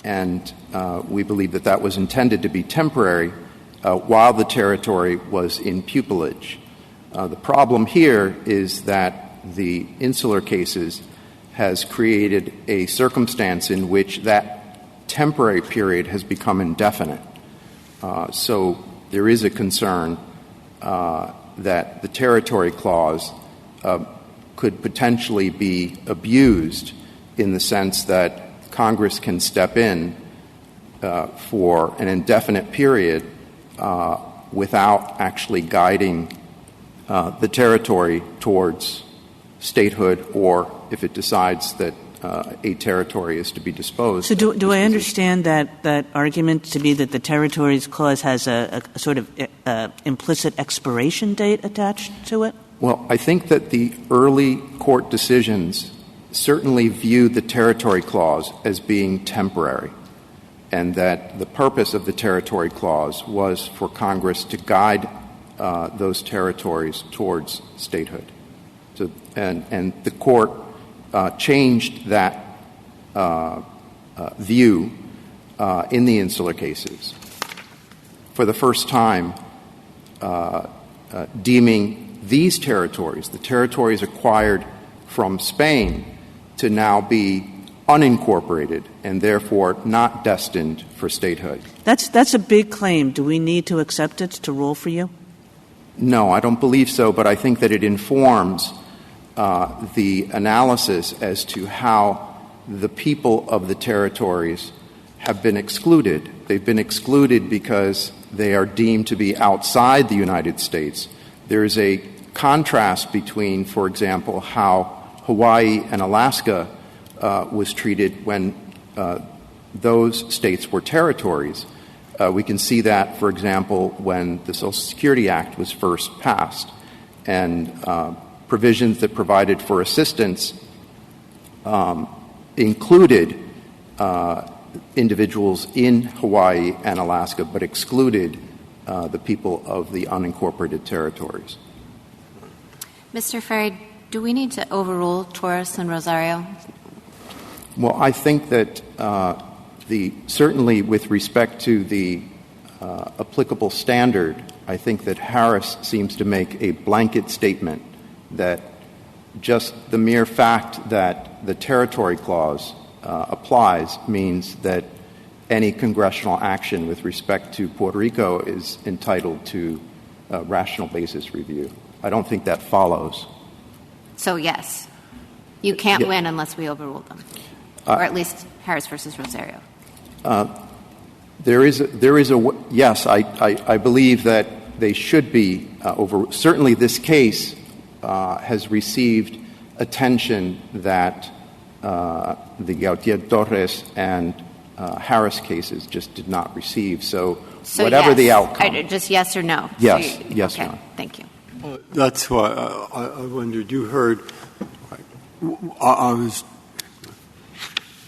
And we believe that that was intended to be temporary while the territory was in pupillage. The problem here is that the insular cases has created a circumstance in which that temporary period has become indefinite. So there is a concern that the territory clause could potentially be abused in the sense that Congress can step in for an indefinite period without actually guiding the territory towards statehood, or if it decides that a territory is to be disposed. So do I understand that argument to be that the Territories Clause has a sort of implicit expiration date attached to it? Well, I think that the early court decisions certainly viewed the Territory Clause as being temporary, and that the purpose of the Territory Clause was for Congress to guide those territories towards statehood. So, and the court changed that view in the insular cases for the first time, deeming these territories, the territories acquired from Spain, to now be unincorporated and therefore not destined for statehood. That's a big claim. Do we need to accept it to rule for you? No, I don't believe so, but I think that it informs the analysis as to how the people of the territories have been excluded. They've been excluded because they are deemed to be outside the United States. There is a contrast between, for example, how Hawaii and Alaska was treated when those states were territories. We can see that, for example, when the Social Security Act was first passed, and provisions that provided for assistance included individuals in Hawaii and Alaska, but excluded the people of the unincorporated territories. Mr. Ferry, do we need to overrule Torres and Rosario? Well, I think that certainly with respect to the applicable standard, I think that Harris seems to make a blanket statement that just the mere fact that the Territory Clause applies means that any congressional action with respect to Puerto Rico is entitled to rational basis review. I don't think that follows. So, yes, you can't win unless we overrule them, or at least Harris versus Rosario. There is a yes, I believe that they should be over. Certainly this case has received attention that the Gautier-Torres and Harris cases just did not receive. So whatever yes, the outcome. Just yes or no? Yes, so yes, okay, no. Thank you. That's why I wondered. You heard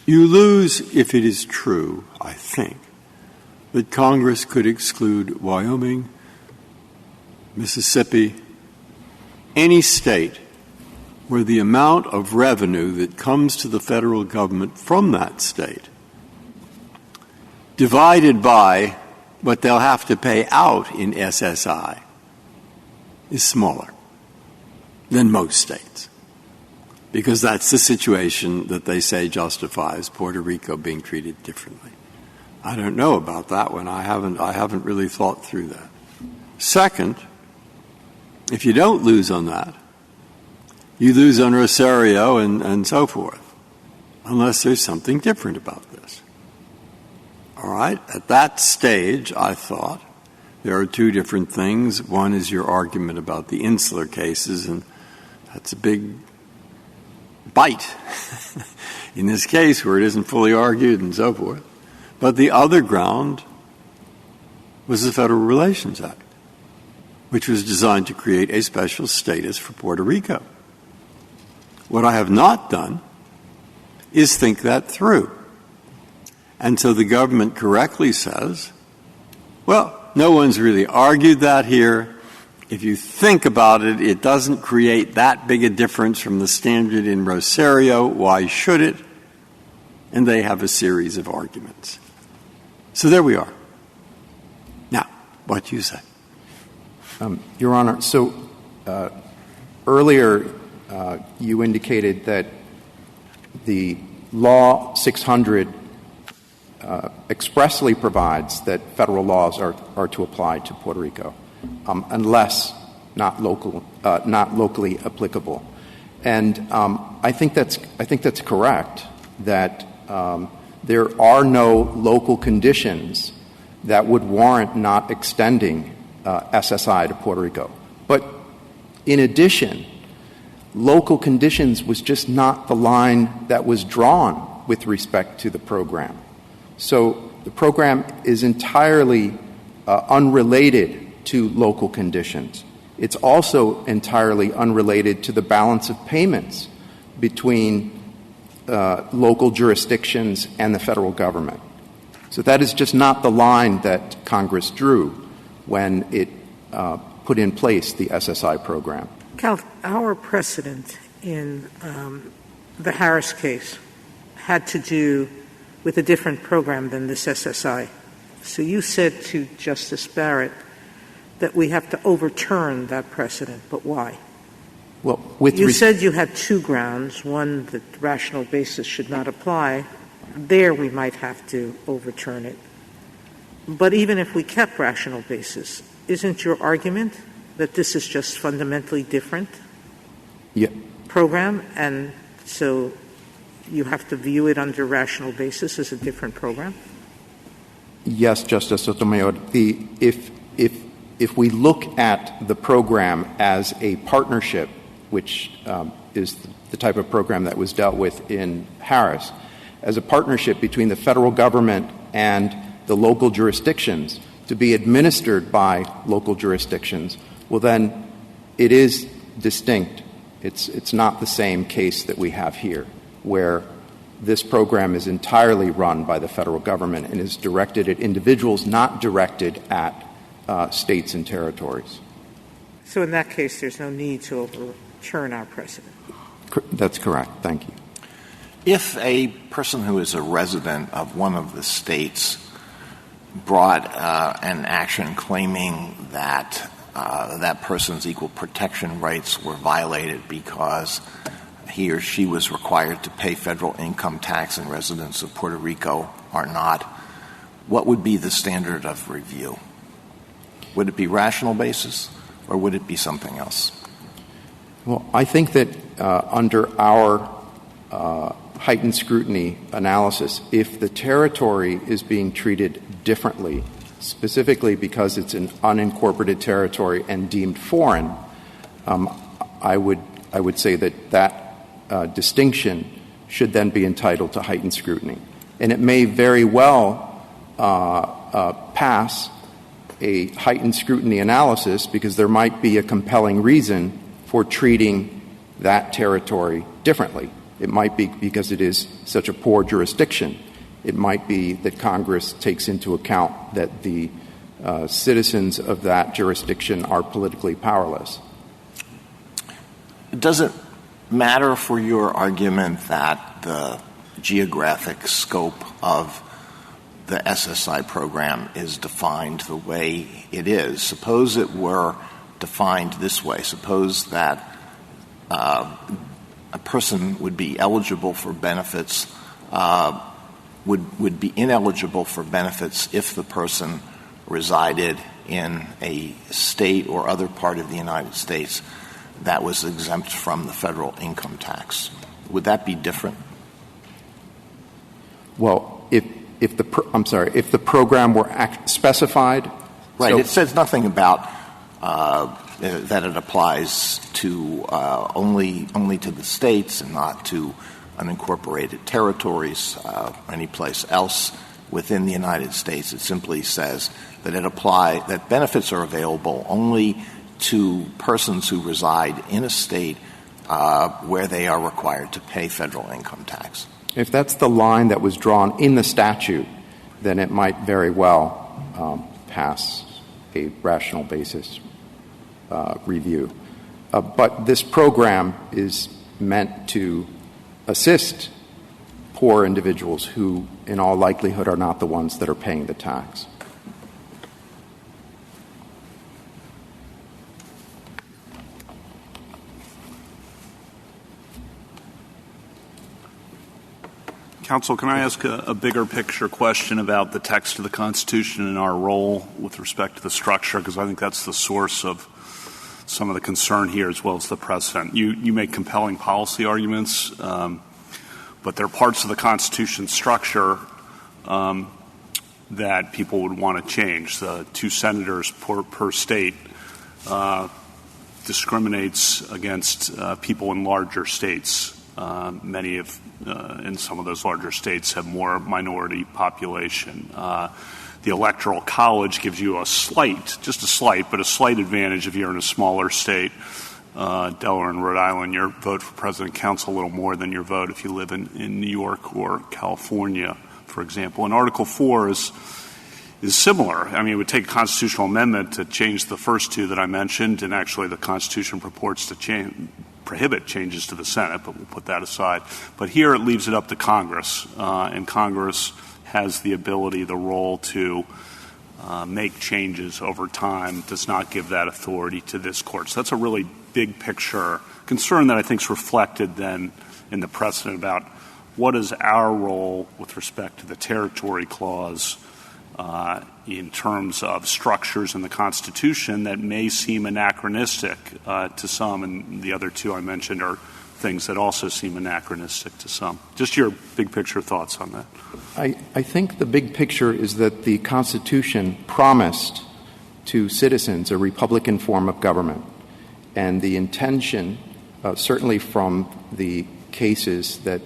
you lose if it is true, I think, that Congress could exclude Wyoming, Mississippi, any state where the amount of revenue that comes to the federal government from that state divided by what they'll have to pay out in SSI is smaller than most states, because that's the situation that they say justifies Puerto Rico being treated differently. I don't know about that one. I haven't really thought through that. Second, if you don't lose on that, you lose on Rosario and so forth, unless there's something different about this. All right? At that stage, I thought, there are two different things. One is your argument about the insular cases, and that's a big bite in this case where it isn't fully argued and so forth. But the other ground was the Federal Relations Act. which was designed to create a special status for Puerto Rico. What I have not done is think that through. And so the government correctly says, well, no one's really argued that here. If you think about it, it doesn't create that big a difference from the standard in Rosario. Why should it? And they have a series of arguments. So there we are. Now, what do you say? Your Honor, so earlier you indicated that the Law 600 expressly provides that federal laws are to apply to Puerto Rico, unless not locally applicable. And I think that's correct. That there are no local conditions that would warrant not extending SSI to Puerto Rico. But in addition, local conditions was just not the line that was drawn with respect to the program. So the program is entirely unrelated to local conditions. It's also entirely unrelated to the balance of payments between local jurisdictions and the federal government. So that is just not the line that Congress drew when it put in place the SSI program. Cal, our precedent in the Harris case had to do with a different program than this SSI. So you said to Justice Barrett that we have to overturn that precedent, but why? Well, you said you had two grounds. One, that rational basis should not apply. There we might have to overturn it. But even if we kept rational basis, isn't your argument that this is just fundamentally different program, and so you have to view it under rational basis as a different program? Yes, Justice Sotomayor. If we look at the program as a partnership, which is the type of program that was dealt with in Harris, as a partnership between the federal government and the local jurisdictions to be administered by local jurisdictions, well, then it is distinct. It's not the same case that we have here, where this program is entirely run by the federal government and is directed at individuals, not directed at states and territories. So in that case, there's no need to overturn our precedent. That's correct. Thank you. If a person who is a resident of one of the states brought an action claiming that that person's equal protection rights were violated because he or she was required to pay federal income tax and residents of Puerto Rico are not, what would be the standard of review? Would it be rational basis, or would it be something else? Well, I think that under our heightened scrutiny analysis, if the territory is being treated differently, specifically because it's an unincorporated territory and deemed foreign, I would say that distinction should then be entitled to heightened scrutiny. And it may very well pass a heightened scrutiny analysis because there might be a compelling reason for treating that territory differently. It might be because it is such a poor jurisdiction. It might be that Congress takes into account that the citizens of that jurisdiction are politically powerless. Does it matter for your argument that the geographic scope of the SSI program is defined the way it is? Suppose it were defined this way. Suppose that a person would be eligible for benefits, would be ineligible for benefits if the person resided in a state or other part of the United States that was exempt from the federal income tax. Would that be different? Well, if the program were specified, right? It says nothing about that it applies to only to the states and not to unincorporated territories, any place else within the United States. It simply says that that benefits are available only to persons who reside in a state where they are required to pay federal income tax. If that's the line that was drawn in the statute, then it might very well pass a rational basis review. But this program is meant to assist poor individuals who, in all likelihood, are not the ones that are paying the tax. Counsel, can I ask a bigger picture question about the text of the Constitution and our role with respect to the structure? Because I think that's the source of some of the concern here as well as the precedent. You make compelling policy arguments, but there are parts of the Constitution structure that people would want to change. The 2 senators per state discriminates against people in larger states. Many in some of those larger states have more minority population. The Electoral College gives you a slight advantage if you're in a smaller state. Delaware and Rhode Island, your vote for president counts a little more than your vote if you live in New York or California, for example. And Article 4 is similar. I mean, it would take a constitutional amendment to change the first 2 that I mentioned, and actually the Constitution purports to prohibit changes to the Senate, but we'll put that aside. But here it leaves it up to Congress, and Congress has the ability, the role to make changes over time, does not give that authority to this court. So that's a really big picture concern that I think is reflected then in the precedent about what is our role with respect to the territory clause in terms of structures in the Constitution that may seem anachronistic to some, and the other 2 I mentioned are things that also seem anachronistic to some. Just your big picture thoughts on that. I think the big picture is that the Constitution promised to citizens a Republican form of government, and the intention, certainly from the cases that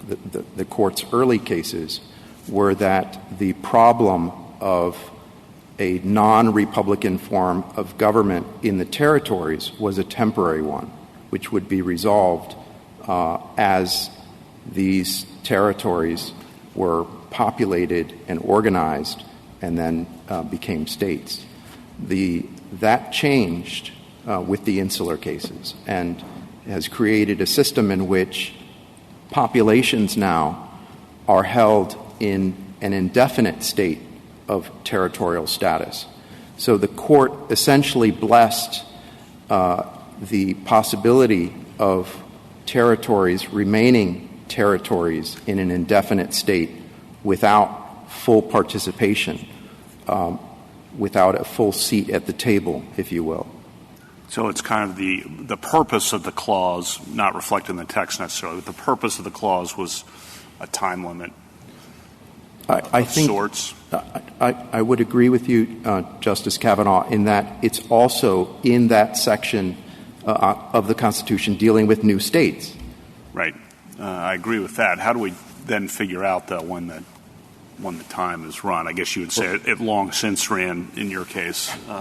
the Court's early cases, were that the problem of a non-Republican form of government in the territories was a temporary one, which would be resolved as these territories were populated and organized and then became states. That changed with the insular cases and has created a system in which populations now are held in an indefinite state of territorial status. So the Court essentially blessed the possibility of territories remaining territories in an indefinite state without full participation, without a full seat at the table, if you will. So it's kind of the purpose of the clause, not reflected in the text necessarily, but the purpose of the clause was a time limit of sorts. I would agree with you, Justice Kavanaugh, in that it's also in that section of the Constitution dealing with new states. Right. I agree with that. How do we then figure out, though, when the time is run? I guess you would say it long since ran in your case. I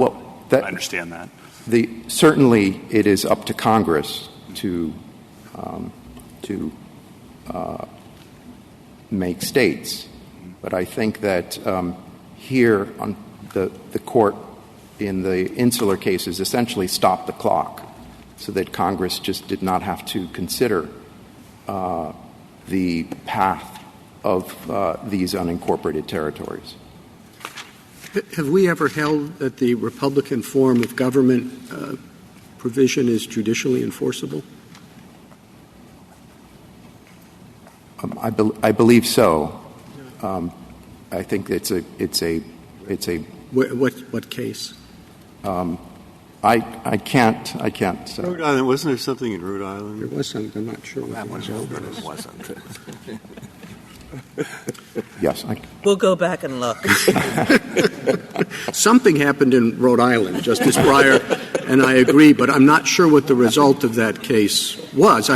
understand that. Certainly it is up to Congress to make states. But I think that here on the Court in the insular cases essentially stopped the clock so that Congress just did not have to consider the path of these unincorporated territories. Have we ever held that the Republican form of government provision is judicially enforceable? I believe so. I think it's a. What case? I can't. Rhode Island, wasn't there something in Rhode Island? There was something. I'm not sure. That one wasn't. Yes. We'll go back and look. Something happened in Rhode Island, Justice Breyer, and I agree, but I'm not sure what the result of that case was.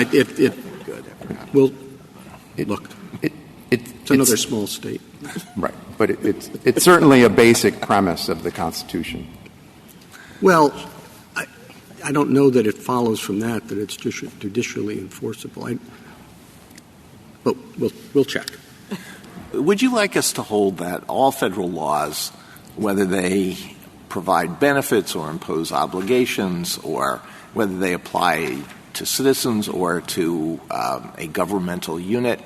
It's another small state. Right. But it's certainly a basic premise of the Constitution. Well, I don't know that it follows from that it's judicially enforceable. But we'll check. Would you like us to hold that all federal laws, whether they provide benefits or impose obligations or whether they apply to citizens or to a governmental unit,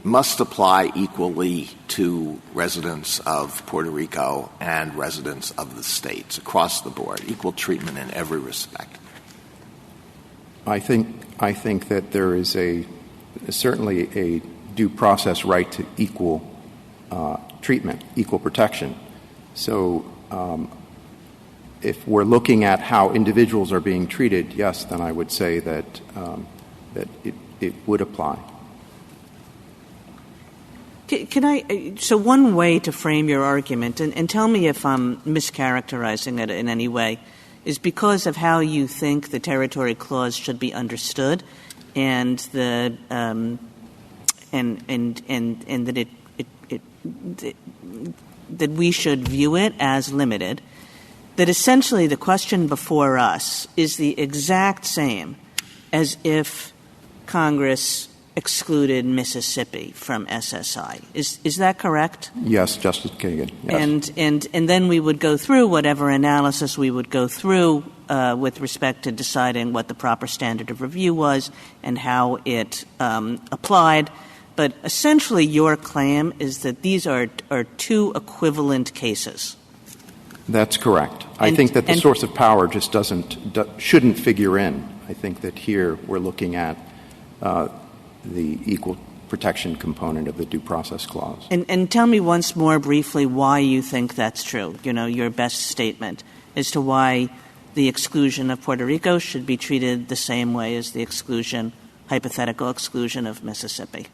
must apply equally to residents of Puerto Rico and residents of the states across the board, equal treatment in every respect? I think that there is certainly a due process right to equal treatment, equal protection. So if we're looking at how individuals are being treated, yes, then I would say that it would apply. So one way to frame your argument, and tell me if I'm mischaracterizing it in any way, is because of how you think the territory clause should be understood, and that that we should view it as limited. That essentially the question before us is the exact same as if Congress excluded Mississippi from SSI. Is that correct? Yes, Justice Kagan. Yes. And then we would go through whatever analysis we would go through with respect to deciding what the proper standard of review was and how it applied. But essentially your claim is that these are two equivalent cases. That's correct. I think that the source of power just shouldn't figure in. I think that here we're looking at the equal protection component of the due process clause. And tell me once more briefly why you think that's true, your best statement as to why the exclusion of Puerto Rico should be treated the same way as the hypothetical exclusion of Mississippi.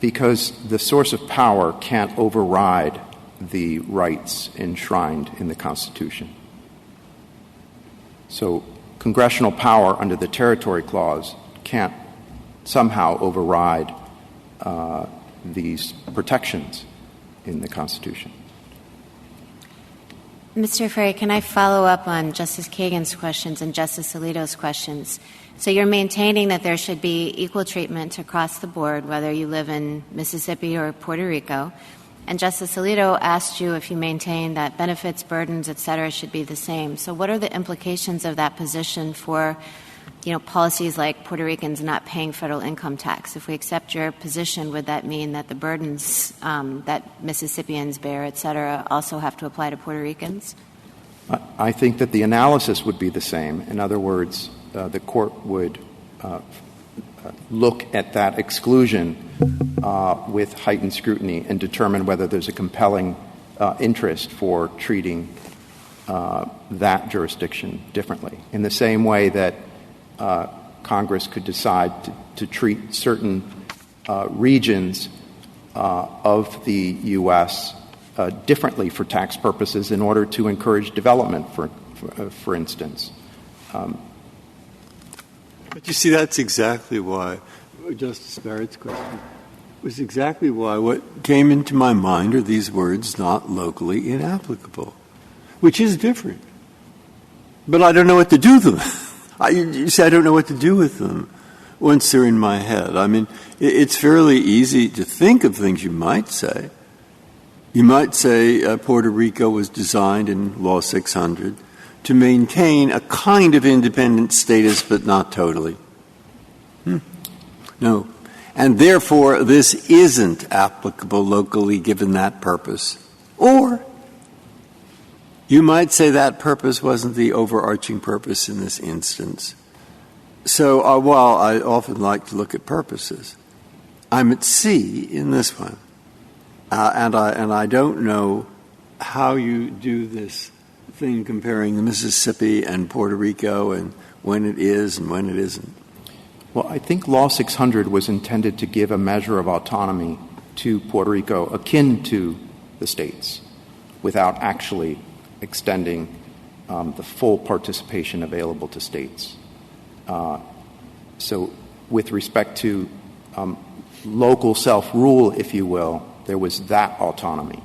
Because the source of power can't override the rights enshrined in the Constitution. So congressional power under the Territory Clause can't somehow override these protections in the Constitution. Mr. Ferry, can I follow up on Justice Kagan's questions and Justice Alito's questions? So you're maintaining that there should be equal treatment across the board, whether you live in Mississippi or Puerto Rico. And Justice Alito asked you if you maintain that benefits, burdens, et cetera, should be the same. So what are the implications of that position for, policies like Puerto Ricans not paying federal income tax? If we accept your position, would that mean that the burdens that Mississippians bear, et cetera, also have to apply to Puerto Ricans? I think that the analysis would be the same. In other words, the court would look at that exclusion with heightened scrutiny and determine whether there's a compelling interest for treating that jurisdiction differently. In the same way that Congress could decide to treat certain regions of the U.S. Differently for tax purposes in order to encourage development, for instance. But you see, that's exactly why Justice Barrett's question was exactly why what came into my mind are these words not locally inapplicable, which is different. But I don't know what to do with them. You say I don't know what to do with them once they're in my head. I mean, it's fairly easy to think of things you might say. You might say Puerto Rico was designed in Law 600 to maintain a kind of independent status, but not totally. No. And therefore, this isn't applicable locally given that purpose. Or you might say that purpose wasn't the overarching purpose in this instance. So while I often like to look at purposes, I'm at sea in this one. And I don't know how you do this thing comparing the Mississippi and Puerto Rico and when it is and when it isn't. Well, I think Law 600 was intended to give a measure of autonomy to Puerto Rico akin to the states without actually extending the full participation available to states. So with respect to local self-rule, if you will, there was that autonomy.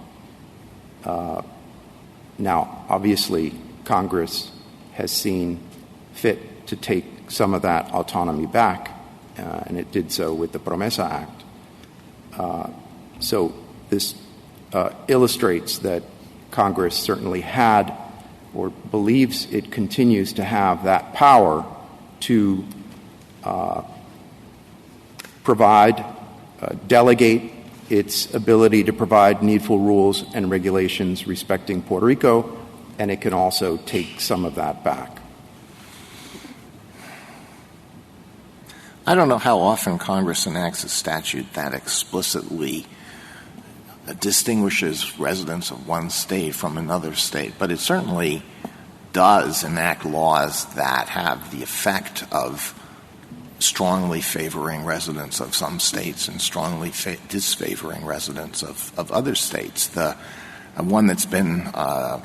Now, obviously, Congress has seen fit to take some of that autonomy back, and it did so with the Promesa Act. So this illustrates that Congress certainly had or believes it continues to have that power to provide, delegate its ability to provide needful rules and regulations respecting Puerto Rico, and it can also take some of that back. I don't know how often Congress enacts a statute that explicitly distinguishes residents of one state from another state, but it certainly does enact laws that have the effect of strongly favoring residents of some states and strongly disfavoring residents of other states. The one that's been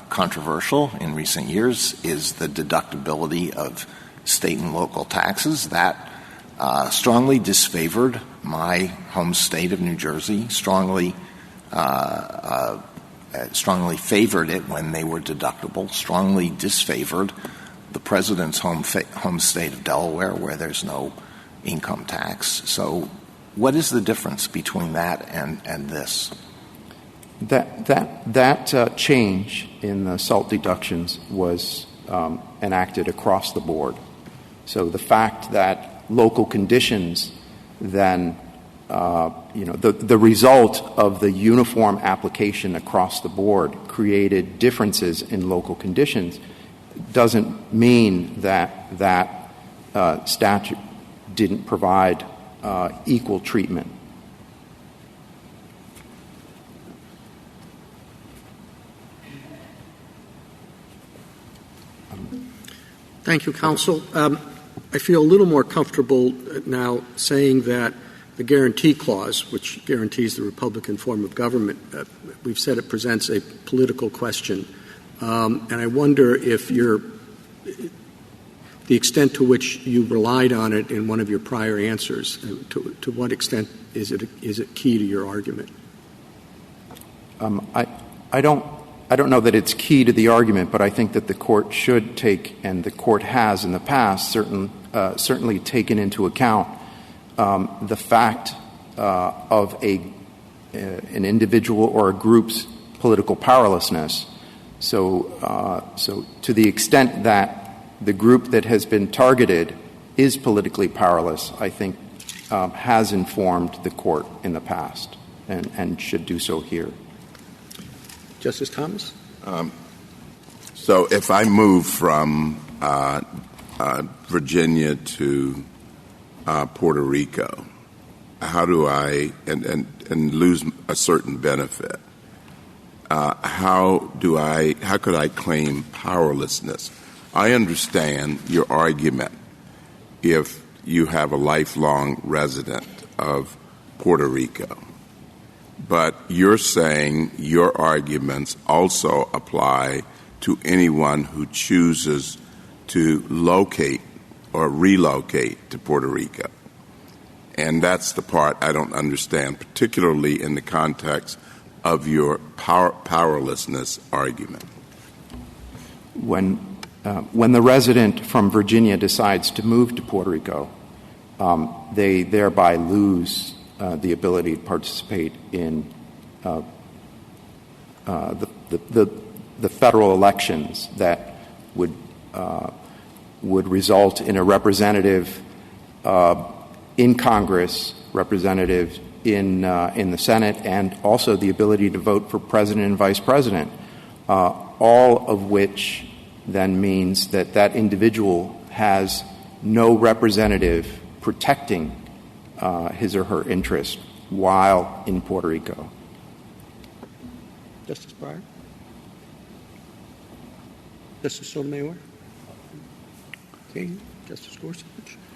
controversial in recent years is the deductibility of state and local taxes. That strongly disfavored my home state of New Jersey, strongly favored it when they were deductible, strongly disfavored the president's home state of Delaware, where there's no income tax. So what is the difference between that and this? That change in the SALT deductions was enacted across the board. So the fact that local conditions then, the result of the uniform application across the board created differences in local conditions doesn't mean that statute didn't provide equal treatment. Thank you, counsel. I feel a little more comfortable now saying that the guarantee clause, which guarantees the Republican form of government, we've said it presents a political question. And I wonder if the extent to which you relied on it in one of your prior answers, to what extent is it key to your argument? I don't know that it's key to the argument, but I think that the Court should take, and the Court has in the past certainly taken into account the fact of an individual or a group's political powerlessness. So to the extent that the group that has been targeted is politically powerless, I think has informed the Court in the past and should do so here. Justice Thomas? So if I move from Virginia to Puerto Rico, how do I and lose a certain benefit? How could I claim powerlessness? I understand your argument if you have a lifelong resident of Puerto Rico. But you're saying your arguments also apply to anyone who chooses to locate or relocate to Puerto Rico. And that's the part I don't understand, particularly in the context of your powerlessness argument. When the resident from Virginia decides to move to Puerto Rico, they thereby lose the ability to participate in the federal elections that would result in a representative in Congress, representative in the Senate, and also the ability to vote for president and vice president, all of which then means that individual has no representative protecting his or her interest while in Puerto Rico. Justice Breyer? Justice Sotomayor? Okay. Justice Gorsuch?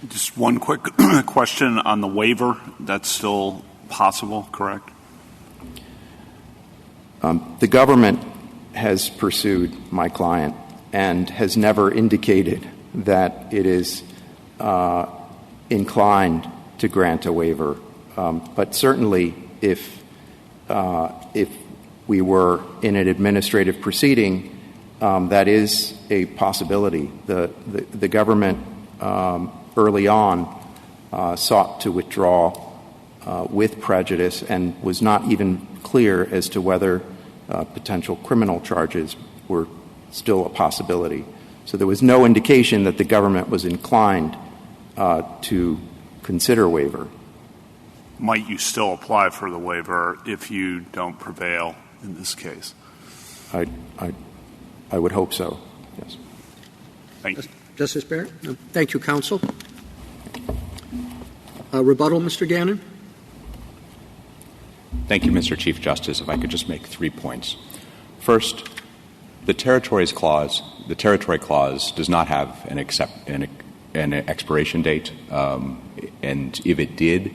Just one quick question on the waiver. That's still possible, correct? The government has pursued my client and has never indicated that it is inclined to grant a waiver. But certainly if we were in an administrative proceeding that is a possibility. The government early on sought to withdraw with prejudice and was not even clear as to whether potential criminal charges were still a possibility. So there was no indication that the government was inclined to consider waiver. Might you still apply for the waiver if you don't prevail in this case? I would hope so, yes. Thank you. Justice Barrett? No. Thank you, counsel. Rebuttal, Mr. Gannon? Thank you, Mr. Chief Justice. If I could just make 3 points. First, the Territory Clause does not have an expiration date, and if it did,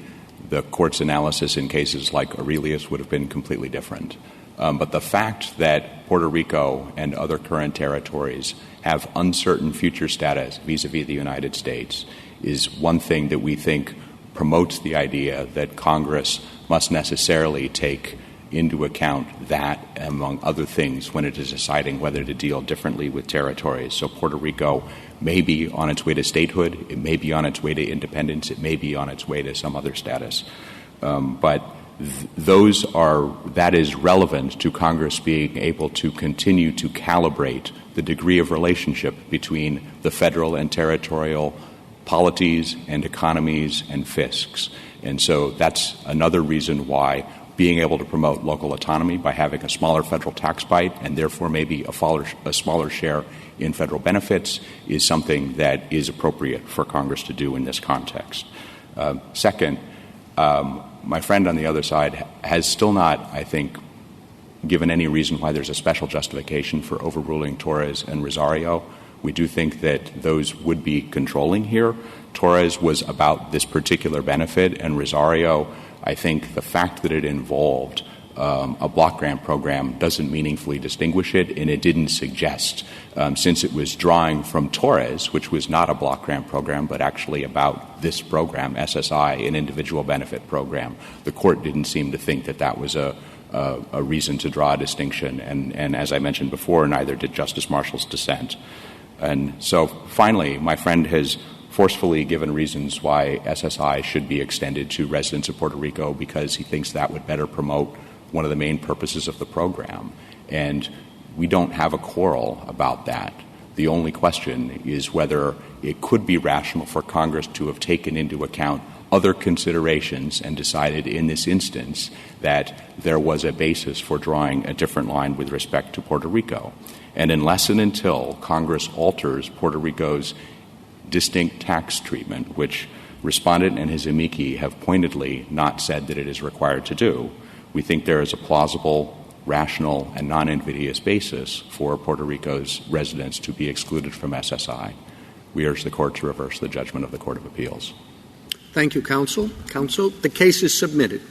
the Court's analysis in cases like Aurelius would have been completely different. But the fact that Puerto Rico and other current territories have uncertain future status vis-a-vis the United States is one thing that we think promotes the idea that Congress must necessarily take into account that, among other things, when it is deciding whether to deal differently with territories. So Puerto Rico may be on its way to statehood, it may be on its way to independence, it may be on its way to some other status. But that is relevant to Congress being able to continue to calibrate the degree of relationship between the federal and territorial polities and economies and fiscs. And so that's another reason why being able to promote local autonomy by having a smaller federal tax bite and therefore maybe a smaller share in federal benefits is something that is appropriate for Congress to do in this context. Second, my friend on the other side has still not, I think, given any reason why there's a special justification for overruling Torres and Rosario. We do think that those would be controlling here. Torres was about this particular benefit, and Rosario, I think the fact that it involved a block grant program doesn't meaningfully distinguish it, and it didn't suggest, since it was drawing from Torres, which was not a block grant program, but actually about this program, SSI, an individual benefit program. The Court didn't seem to think that that was a reason to draw a distinction, and as I mentioned before, neither did Justice Marshall's dissent. And so, finally, my friend has forcefully given reasons why SSI should be extended to residents of Puerto Rico because he thinks that would better promote one of the main purposes of the program. And we don't have a quarrel about that. The only question is whether it could be rational for Congress to have taken into account other considerations and decided in this instance that there was a basis for drawing a different line with respect to Puerto Rico. And unless and until Congress alters Puerto Rico's distinct tax treatment, which Respondent and his amici have pointedly not said that it is required to do, we think there is a plausible, rational, and non-invidious basis for Puerto Rico's residents to be excluded from SSI. We urge the Court to reverse the judgment of the Court of Appeals. Thank you, counsel. Counsel, the case is submitted.